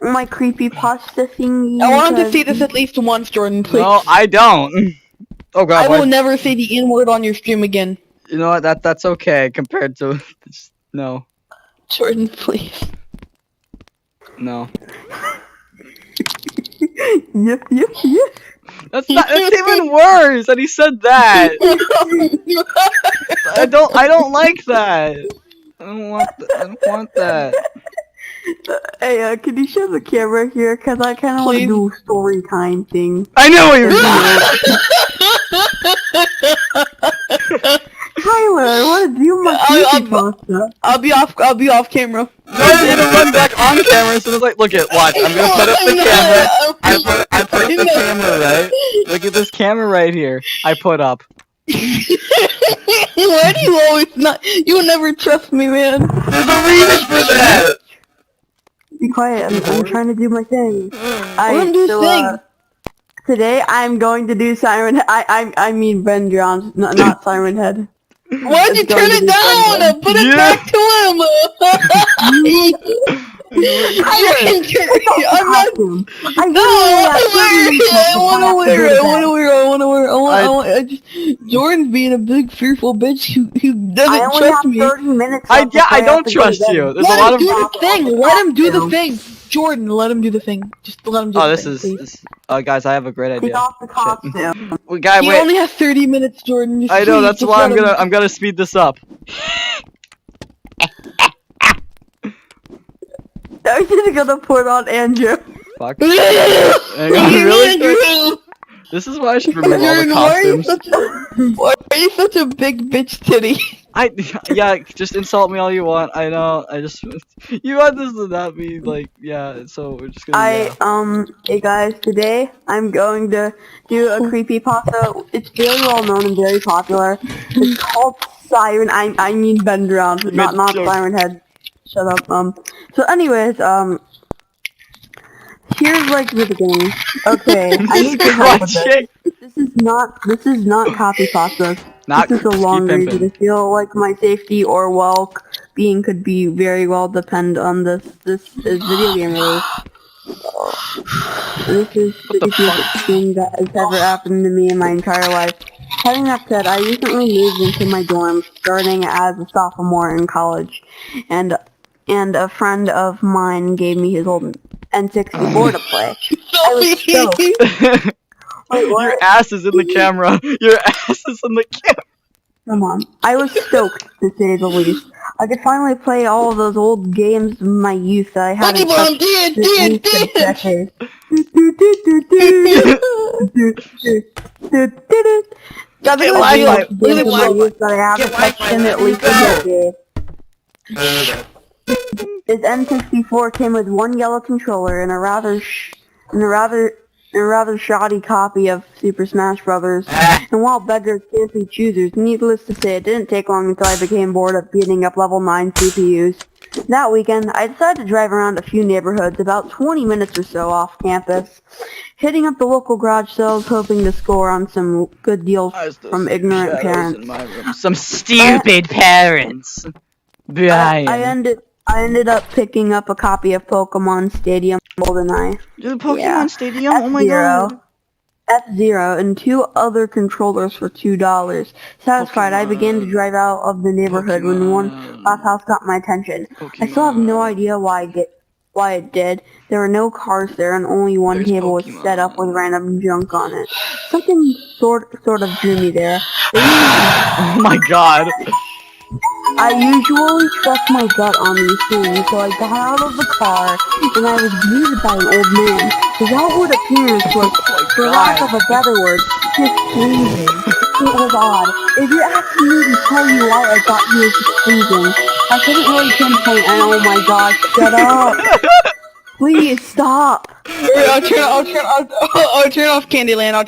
my creepypasta thingy? I want him to see this at least once, Jordan, please. No, I don't. Oh god. I will never say the N-word on your stream again. You know what? That's okay compared to no. Jordan, please. No. Yep. That's even worse that he said that. I don't like that. I don't want that. Hey, can you show the camera here? Cause I kind of want to do a story time thing. I know what you're doing. Tyler, I want to do my creepypasta. I'll be off camera. No, you need to run back on camera as soon as look at watch. I'm gonna put up the camera. I put up the camera, right? Look at this camera right here. I put up. Why do you always not? You never trust me, man. There's a reason for that. Be quiet. I'm trying to do my thing. Thing. Today I'm going to do Siren. I mean Ben Johns, not Siren Head. Why'd you turn it down? Put it back to him. I'm not. I want to wear it. Jordan's being a big fearful bitch who doesn't trust me. 30 minutes I don't trust you. There's a lot of. Do the thing. Let him do the thing. Jordan, let him do the thing. Just let him do the thing. This. Guys, I have a great Take idea. off the costume. He only has 30 minutes, Jordan. Just I know. please, That's just why let him. I'm gonna speed this up. I was just gonna put on Andrew. Fuck. Really? This is why I should remove all the costumes. Why are you such a big bitch titty? Yeah, just insult me all you want. I know. You want this to not be like, yeah. So we're just gonna. Hey guys, today I'm going to do a creepypasta. It's very well known and very popular. It's called Siren. I mean Ben Drown, not Siren Head. Shut up. So anyways, here's like the beginning. Okay, I need to help with this. This is not copypasta. This is a long reason. I feel like my safety or well-being could be very well depend on this is video game release. This is the cutest thing that has ever happened to me in my entire life. Having that said, I recently moved into my dorm, starting as a sophomore in college, and a friend of mine gave me his old N64 to play. I was stoked. Wait, what? Your ass is in the camera. Your ass is in the camera. Come on. I was stoked, to say the least. I could finally play all of those old games of my youth that I hadn't touched in decades. His N64 came with one yellow controller and a rather shoddy copy of Super Smash Brothers. And while beggars can't be choosers, needless to say, it didn't take long until I became bored of beating up level 9 CPUs. That weekend, I decided to drive around a few neighborhoods, about 20 minutes or so off campus, hitting up the local garage sales, hoping to score on some good deals I still from see ignorant shadows parents. in my room. Some stupid parents. I Brian. ended up picking up a copy of Pokemon Stadium GoldenEye. The Pokemon Yeah. Stadium? Oh my god. F-Zero and 2 other controllers for $2. Satisfied, I began to Pokemon. drive out of the neighborhood when one last house got my attention. I still have no Pokemon. idea why it did. There were no cars there and only one There's table was set up with Pokemon. random junk on it. Something sort of drew me there. Oh my god. I usually trust my gut on these things, so I got out of the car and I was greeted by an old man. His outward appearance was, for lack of a better word, displeasing. It was odd. If you're asking me to tell you why I thought he was displeasing, I couldn't really pinpoint, and oh my gosh, shut up! Please stop! I'll turn off Candyland. I'll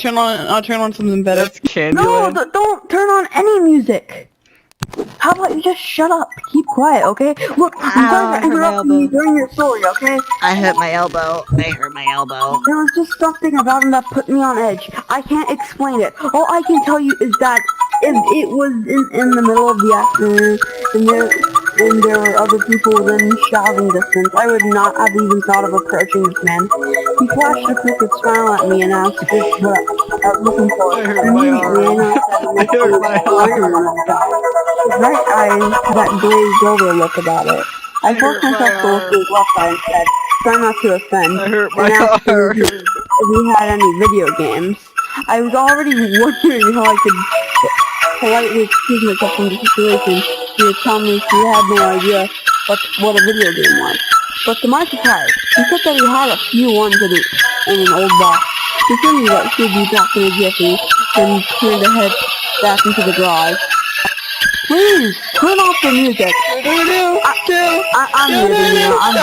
turn on something better. That's Candyland. No, don't turn on any music! How about you just shut up? Keep quiet, okay? Look, I'm sorry for interrupting you during your story, okay? I hurt my elbow. There was just something about him that put me on edge. I can't explain it. All I can tell you is that it was in the middle of the afternoon, and there were other people within shouting distance. I would not have even thought of approaching this man. He flashed a crooked smile at me and asked what I was looking for. I hurt my arm. I hurt my arm. His right eye had that glazed over look about it. I forced myself to look to his left eye instead, trying not to offend, I hurt and my asked him arm. if he had any video games. I was already wondering how I could politely excuse myself from the situation. He would tell me he had no idea what a video game was. But to my surprise, he said that he had a few ones in an old box. He told me that he would be back in a jiffy, and turned to head back into the garage. Please, turn off the music. I'm leaving you. I'm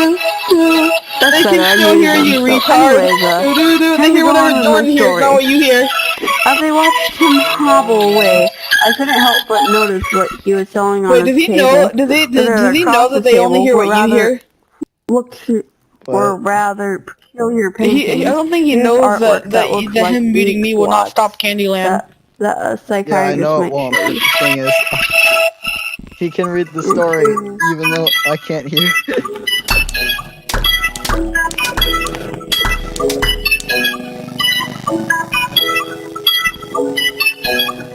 They can still hear you, retard. They hear whatever Jordan hears, not what you hear. As I watched him hobble away, I couldn't help but notice what he was selling on Wait, his does he table. know? Does he know that they only hear what you hear? Or rather peculiar paintings. I don't think he Here's knows artwork that looks like him muting me will not stop Candyland. that a Yeah, I psychiatrist know it might won't, but show the you. thing is, he can read the story, even though I can't hear.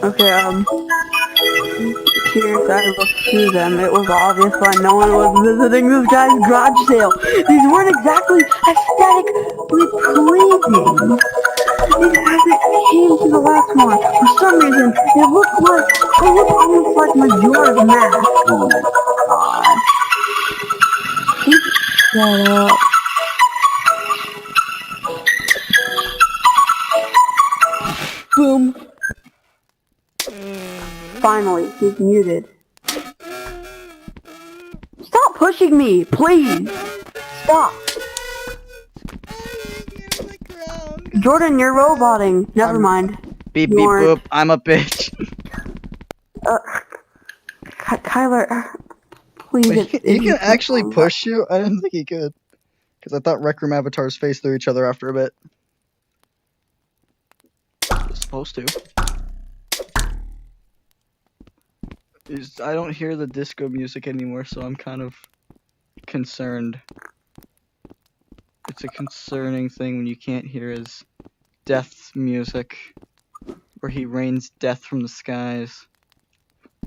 Okay, Cheers, I looked through them. It was obvious why no one was visiting this guy's garage sale. These weren't exactly aesthetically pleasing. As it came to the last one, for some reason, it looked almost like Majora's Mask. Oh my god. Shut up. Boom. Finally, he's muted. Stop pushing me, please! Stop! Jordan, you're roboting. Never mind. Beep You beep aren't. boop, I'm a bitch. Kyler, please. Wait, if he can you actually push you? I didn't think he could. Because I thought Rec Room avatars face through each other after a bit. It's supposed to. I don't hear the disco music anymore, so I'm kind of concerned. It's a concerning thing when you can't hear his death music, where he rains death from the skies.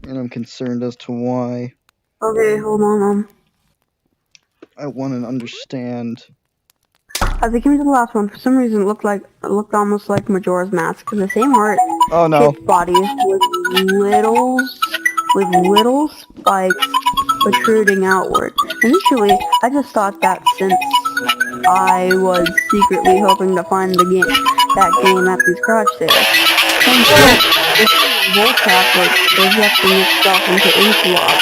And I'm concerned as to why. Okay, hold on. I want to understand. As I came to the last one, for some reason it looked almost like Majora's Mask. The same art, Oh no. shaped bodies with little spikes protruding outward. Initially, I just thought that since I was secretly hoping to find that game at these garage sales. This vocab was projecting itself into Inklock,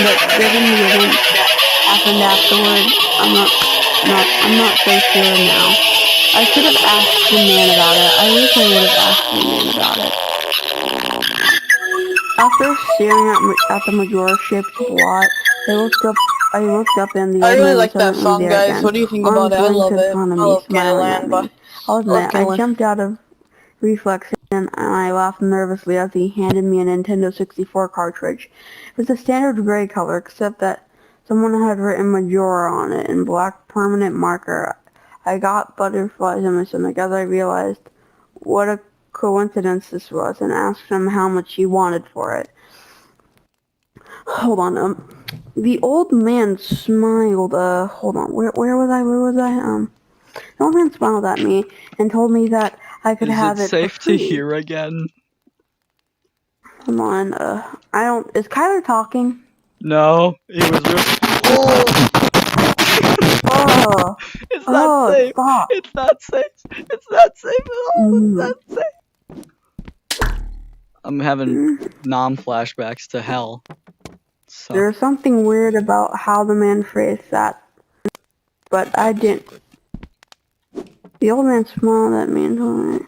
but given the events that happened afterward, I'm not I'm not so sure now. I should have asked the man about it. I wish I would have asked the man about it. After staring at the Majora-shaped blot, I looked up and the I old really man was like that suddenly song, there guys. again, What do you think arms about it? I linked love in it. front of I me, love smiling at Candyland, me. but I'll I love admit, I Candyland. jumped out of reflex and I laughed nervously as he handed me a Nintendo 64 cartridge. It was a standard gray color, except that someone had written Majora on it in black permanent marker. I got butterflies in my stomach as I realized what a coincidence this was and asked him how much he wanted for it. Hold on, the old man smiled, hold on, where was I? The old man smiled at me and told me that I could Is have it it for safe to free. hear again? Come on, is Kyler talking? No, he was real. Oh! Oh, It's not safe. stop. It's not safe. It's not safe at all. It's not safe. I'm having flashbacks to hell. So There's something weird about how the man phrased that, but I didn't. The old man smiled at me and told me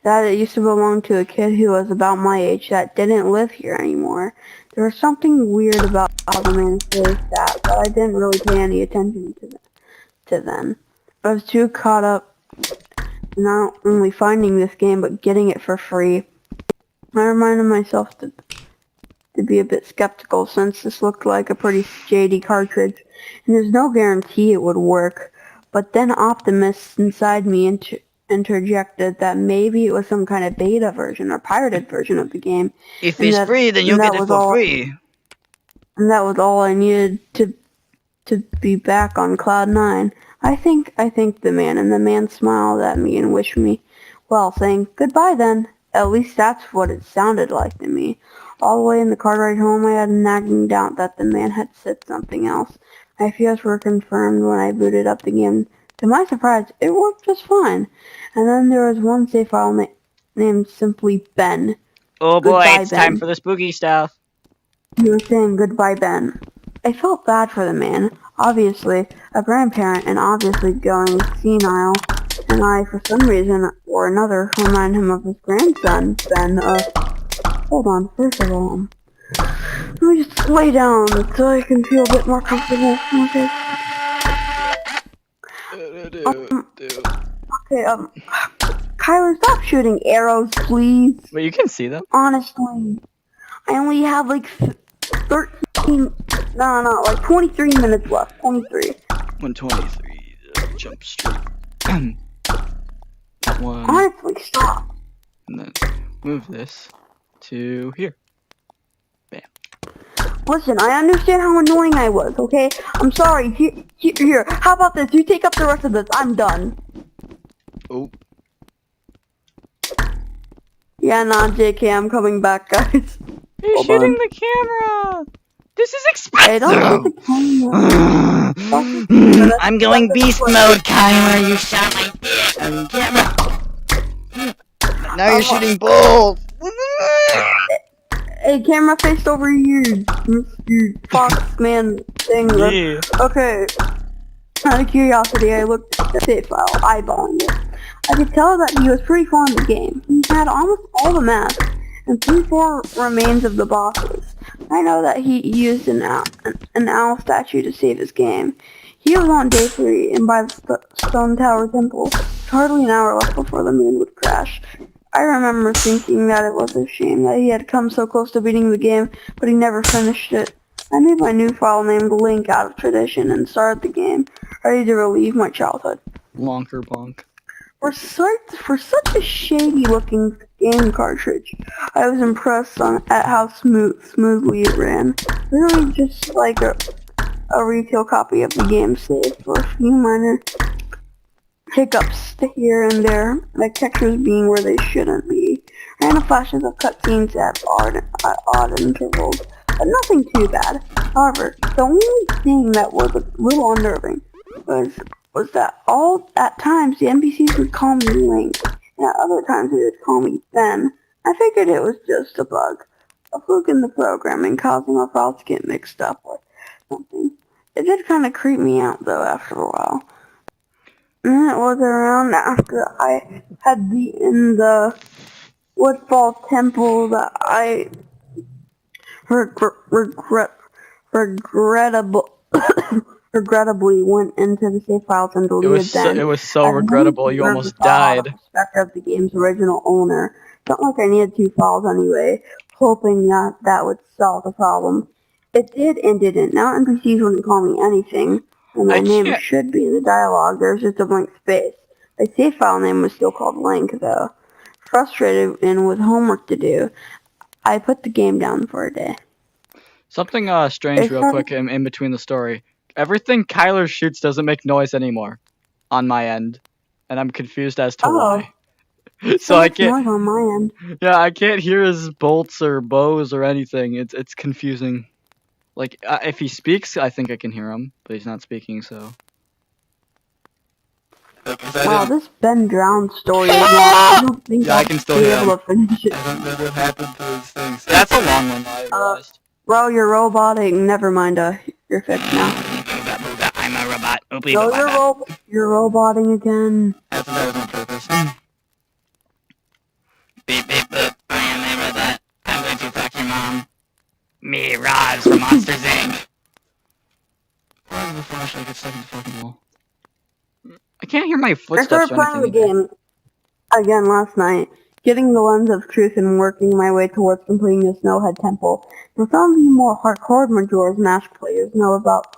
that it used to belong to a kid who was about my age that didn't live here anymore. There was something weird about how the man phrased that, but I didn't really pay any attention to then. I was too caught up not only finding this game, but getting it for free. I reminded myself to be a bit skeptical since this looked like a pretty shady cartridge, and there's no guarantee it would work. But then optimists inside me interjected that maybe it was some kind of beta version or pirated version of the game. If it's free, then you'll get it for free. And that was all I needed to be back on cloud 9. I thanked the man, and the man smiled at me and wished me well, saying, "Goodbye then." At least that's what it sounded like to me. All the way in the car ride home, I had a nagging doubt that the man had said something else. My fears were confirmed when I booted up the game. To my surprise, it worked just fine. And then there was one save file named simply Ben. Oh boy, Goodbye, it's time Ben. for the spooky stuff. He was saying goodbye, Ben. I felt bad for the man. Obviously, a grandparent and obviously going senile. And I, for some reason or another, remind him of his grandson, Ben. Hold on, first of all, let me just lay down so I can feel a bit more comfortable. Okay. Kyler, stop shooting arrows, please. Wait, you can see them? Honestly, I only have like 13, like 23 minutes left. 23. 123, Jump Street. One, Honestly, stop. and then move this to here. Bam. Listen, I understand how annoying I was, okay? I'm sorry. Here, how about this? You take up the rest of this. I'm done. Oh. Yeah, nah, JK, I'm coming back, guys. You're Hold shooting on. the camera! This is Hey, don't expensive! shoot the camera. Don't shoot the camera. I'm going beast mode, Kyler. You shot my dick on camera. Now you're shooting balls. Hey, camera faced over here, you fox man thing. Yeah. Okay. Out of curiosity, I looked at the save file, eyeballing it. I could tell that he was pretty fond of the game. He had almost all the masks and 3-4 remains of the bosses. I know that he used an owl statue to save his game. He was on day 3 and by the Stone Tower Temple. Hardly an hour left before the moon would crash. I remember thinking that it was a shame that he had come so close to beating the game, but he never finished it. I made my new file named Link out of tradition and started the game, ready to relive my childhood. Lonker bonk. For such a shady-looking game cartridge, I was impressed at how smoothly it ran. Really just like a retail copy of the game, save for a few minor hiccups here and there, like textures being where they shouldn't be, random flashes of cutscenes at odd intervals, but nothing too bad. However, the only thing that was a little unnerving was that at times the NPCs would call me Link, and at other times they would call me Ben. I figured it was just a bug, a fluke in the programming causing our files to get mixed up or something. It did kind of creep me out though after a while. And it was around after I had beaten the Woodfall Temple that I regrettably went into the save files and deleted them. It was so I really regrettable. You deserved the almost thought out died. of respect of the game's original owner. Felt like I needed 2 files anyway, hoping that would solve the problem. It did and didn't. Now NPCs wouldn't call me anything, and my I name can't. should be in the dialogue. There's just a blank space. My save file name was still called Link, though. Frustrated and with homework to do, I put the game down for a day. Something strange, real quick, in between the story. Everything Kyler shoots doesn't make noise anymore, on my end, and I'm confused as to why. So I can't. Noise on my end. Yeah, I can't hear his bolts or bows or anything. It's confusing. Like if he speaks, I think I can hear him, but he's not speaking, so. Wow, this Ben Drowned story is long. I don't think Yeah, I I'll can still be hear able him. to finish it. I don't know what happened to those things. That's a long one, I realized. Well, you're robotic. Never mind. You're fixed now. I'm a robot. Oopie No, baba. you're roboting again. I think that was on purpose. Beep beep boop. I am a robot. I'm going to fuck your mom. Me, Roz from Monsters Inc. Why did the flashlight get stuck in the fucking wall? I can't hear my I footsteps started or playing the anything. game again last night, getting the lens of truth and working my way towards completing the Snowhead Temple. For some of you more hardcore Majora's Mask players know about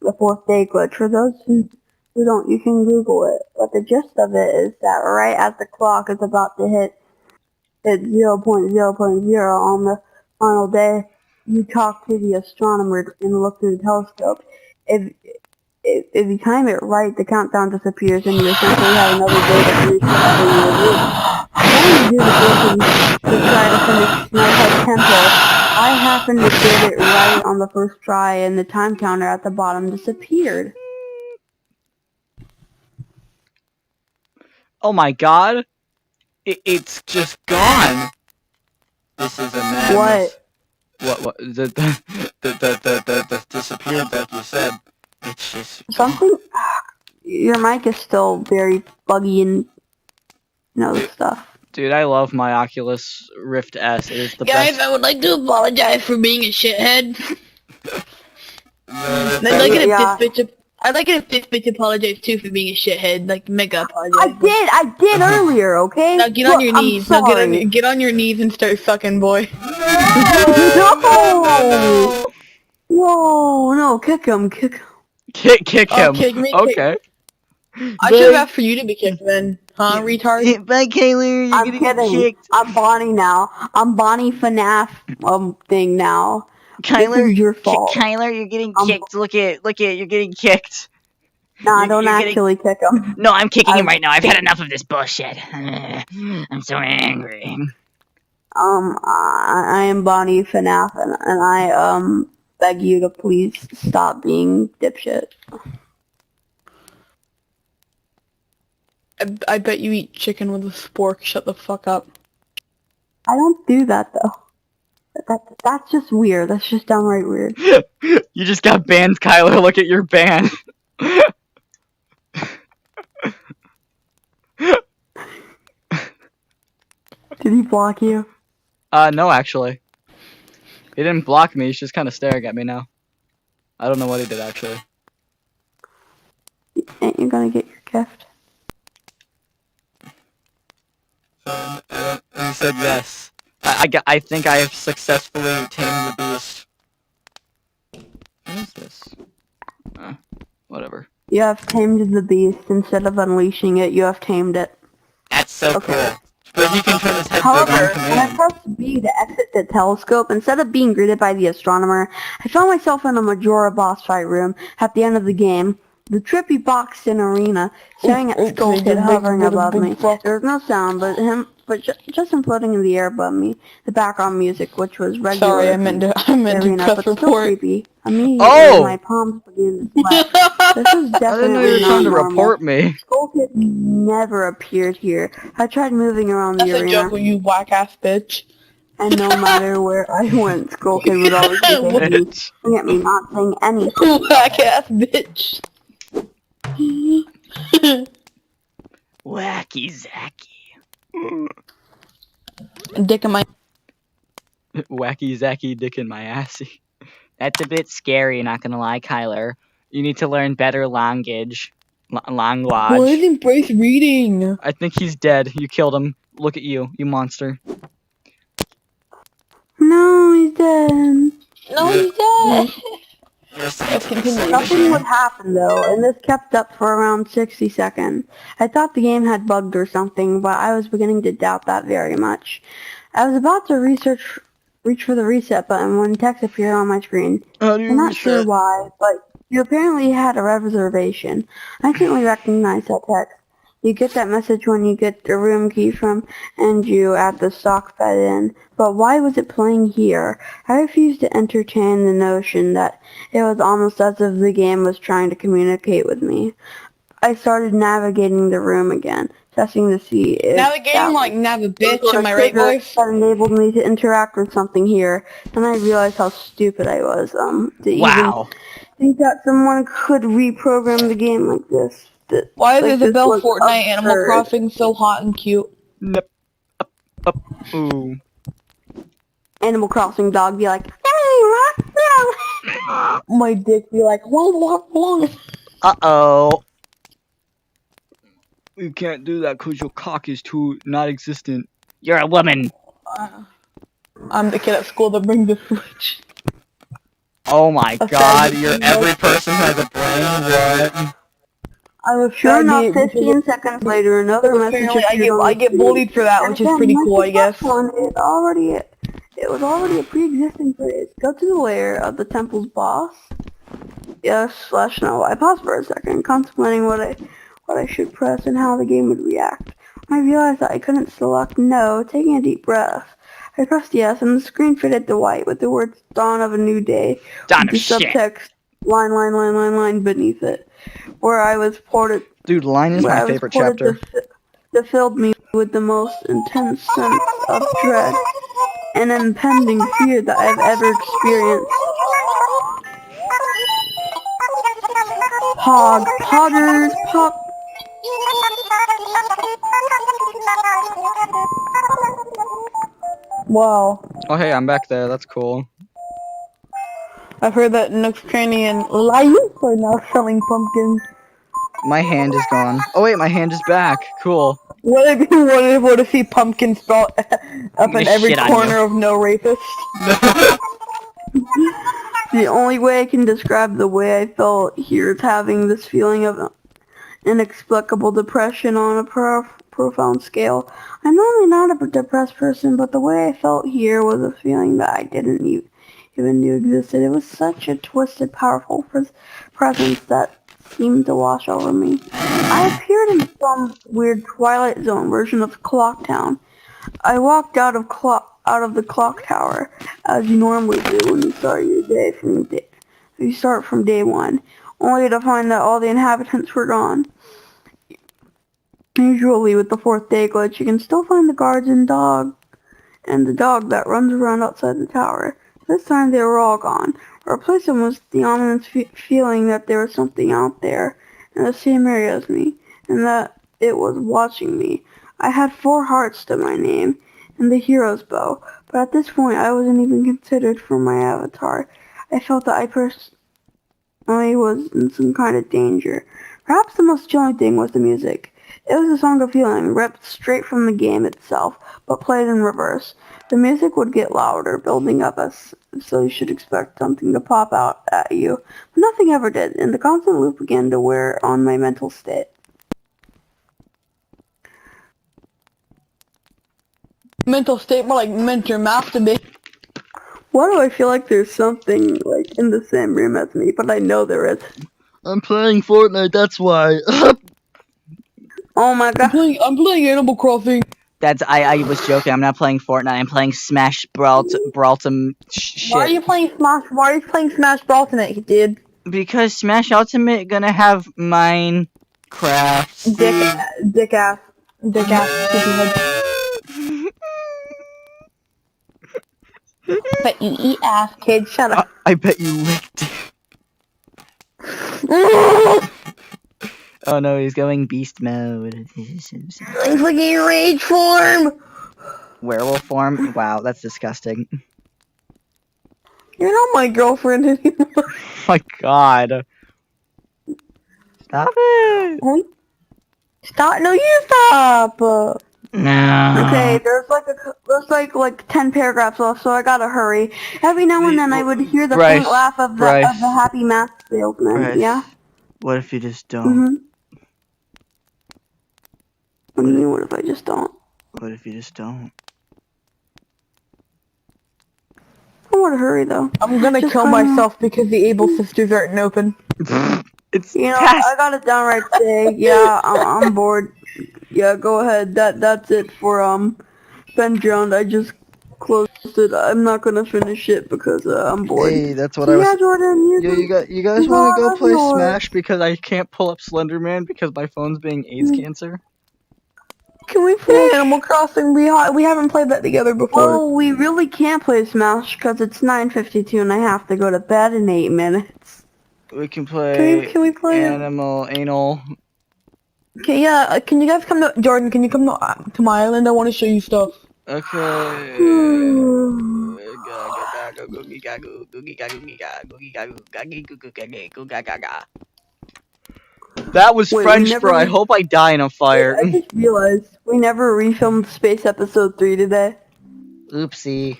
the 4th day glitch. For those who don't, you can Google it. But the gist of it is that right as the clock is about to hit 0.0.0 on the final day, you talk to the astronomer and look through the telescope. If you time it right, the countdown disappears and you essentially have another day to finish whatever you were doing. Then you do the glitching to try to finish Snowhead Temple. I happened to get it right on the first try and the time counter at the bottom disappeared. Oh my god! It's just gone. This is a madness. What? The disappeared like you said. It's just Something? Your mic is still very buggy and stuff. Dude, I love my Oculus Rift S. It is the Guys, best. I would like to apologize for being a shithead. I'd like it if this bitch apologized too for being a shithead, like mega apologize. I did earlier, okay? Now get on your knees. Now get on your knees and start sucking, boy. No, kick him. Kick Oh, him. kick me, Okay. I should have asked for you to be kicked then, huh, retard? Bye, Kayler. You're I'm gonna get kidding. kicked. I'm Bonnie now. I'm Bonnie FNAF thing now. Kyler, This is your fault. Kyler, you're getting I'm- kicked. Look at, you're getting kicked. Nah, You're don't getting- actually kick him. No, I'm kicking him I'm- right now. I've had enough of this bullshit. I'm so angry. I am Bonnie FNAF, and I beg you to please stop being dipshit. I bet you eat chicken with a spork. Shut the fuck up. I don't do that though. That's just weird. That's just downright weird. You just got banned, Kyler. Look at your ban. Did he block you? No, actually. He didn't block me. He's just kind of staring at me now. I don't know what he did, actually. Ain't you gonna get your gift? he said yes. I think I have successfully tamed the beast. What is this? Whatever. You have tamed the beast. Instead of unleashing it, you have tamed it. That's so Okay. cool. But he can turn his head big However, on when I command. pressed B to exit the telescope, instead of being greeted by the astronomer, I found myself in a Majora boss fight room at the end of the game. The trippy boxed in arena, staring at Skullkid hovering above me. There was no sound, but just him floating in the air above me. The background music, which was regular. Sorry, I meant to arena, press but still report. creepy. Immediately, Oh! my palms began to sweat. This is I didn't know you definitely were not trying to normal. report me. Skullkid never appeared here. I tried moving around the That's a arena. joke, you whack ass bitch. And no matter where I went, Skullkid would always be taking me, Bitch. looking at me, not saying anything. Whack ass bitch. Wacky Zacky. Dick in my. Wacky Zacky dick in my assy. That's a bit scary, not gonna lie, Kyler. You need to learn better language. Why Language. isn't Bryce reading? I think he's dead. You killed him. Look at you, you monster. No, he's dead. No, he's dead. Yes, Let's continue. Nothing would happen though, and this kept up for around 60 seconds. I thought the game had bugged or something, but I was beginning to doubt that very much. I was about to reach for the reset button when text appeared on my screen. How do you I'm not sure reset? why, but you apparently had a reservation. I instantly recognized that text. You get that message when you get the room key from and you at the stock bed in. But why was it playing here? I refused to entertain the notion that it was almost as if the game was trying to communicate with me. I started navigating the room again, testing to see if Navigating like nav a bitch, sort of am I right, trigger boys? that enabled me to interact with something here. And I realized how stupid I was to Wow. even think that someone could reprogram the game like this. Why is Like, this Isabelle was Fortnite Animal absurd. Crossing so hot and cute? Nip. Up. Ooh. Animal Crossing dog be like, My dick be like, whoa. Uh-oh. You can't do that because your cock is too not existent. You're a woman. I'm the kid at school that brings the fridge. Oh my A god, faggot. you're Every person has a brain. What? I'm a Sure enough, faggot 15 seconds later, another because message apparently appeared on I the get screen. bullied for that, And which is again, pretty like cool, the I guess. first one, it was already a pre-existing phrase. Go to the lair of the temple's boss. Yes/no. I paused for a second, contemplating what I should press and how the game would react. When I realized that I couldn't select no, taking a deep breath, I pressed yes, and the screen faded to white with the words "Dawn of a New Day" Dawn with of the shit. subtext line beneath it, where I was ported. Dude, line is Where my I was favorite ported chapter. that filled me with the most intense sense of dread and impending fear that I've ever experienced. Poggers, pop. Wow. Oh hey, I'm back there, that's cool. I've heard that Nook's Cranny and Lions are now selling pumpkins. My hand is gone. Oh wait, my hand is back. Cool. What if you wanted to see pumpkins spelled up in every Shit on corner you. of No Rapist? The only way I can describe the way I felt here is having this feeling of inexplicable depression on a profound scale. I'm normally not a depressed person, but the way I felt here was a feeling that I didn't even knew existed. It was such a twisted, powerful presence that seemed to wash over me. I appeared in some weird Twilight Zone version of Clocktown. I walked out of the clock tower, as you normally do when you start your day you start from day one, only to find that all the inhabitants were gone. Usually with the fourth day glitch, you can still find the guards and the dog that runs around outside the tower. This time they were all gone. Replacing was the ominous feeling that there was something out there in the same area as me, and that it was watching me. I had 4 hearts to my name and the hero's bow, but at this point I wasn't even considered for my avatar. I felt that I personally was in some kind of danger. Perhaps the most chilling thing was the music. It was a song of healing, ripped straight from the game itself, but played in reverse. The music would get louder, building up so you should expect something to pop out at you. But nothing ever did, and the constant loop began to wear on my mental state. Mental state, more like mental masturbate. Why do I feel like there's something like in the same room as me, but I know there is. I'm playing Fortnite, that's why. Oh my god. I'm playing Animal Crossing. That's I was joking. I'm not playing Fortnite. I'm playing Smash Brawltum shit. Why are you playing Smash Bros tonight, dude? Because Smash Ultimate gonna have Minecraft. Dick ass, stupid. But you eat ass, kid. Shut up. I bet you licked it. Oh no, he's going beast mode. I'm fucking rage form! Werewolf form? Wow, that's disgusting. You're not my girlfriend anymore. Oh my god. Stop it! Stop! No, you stop! No. Okay, there's like 10 paragraphs left, so I gotta hurry. Every now and then I would hear the Bryce, faint laugh of the Bryce. happy mask salesman. Bryce, Yeah? what if you just don't? What do you mean, what if I just don't? What if you just don't? I wanna hurry though. I'm gonna Just kill kinda- myself because the Able sisters aren't open. It's You know, past. I got it down right today. Yeah, I'm bored. Yeah, go ahead. That's it for Ben Drowned. I just closed it. I'm not gonna finish it because I'm bored. Hey, that's what So I was. yeah, Jordan, You guys you want to got go us play yours. Smash because I can't pull up Slenderman because my phone's being AIDS cancer? Can we play Animal Crossing? We haven't played that together before. Well, we really can't play Smash because it's 9:52 and I have to go to bed in 8 minutes. We can play Can we play it? Anal. Okay, yeah. Can you guys come to Jordan? Can you come to my island? I want to show you stuff. Okay. That was Wait, we French never fry. I re- hope I die in a fire. I just realized we never refilmed Space Episode 3 today. Oopsie.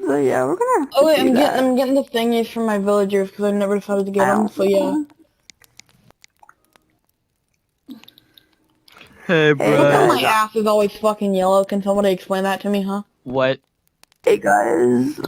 So yeah, we're gonna have to Oh wait, do that. I'm getting the thingies for my villagers because I never decided to get them. So yeah. Hey, How come bro. my ass is always fucking yellow? Can somebody explain that to me, huh? What? Hey guys,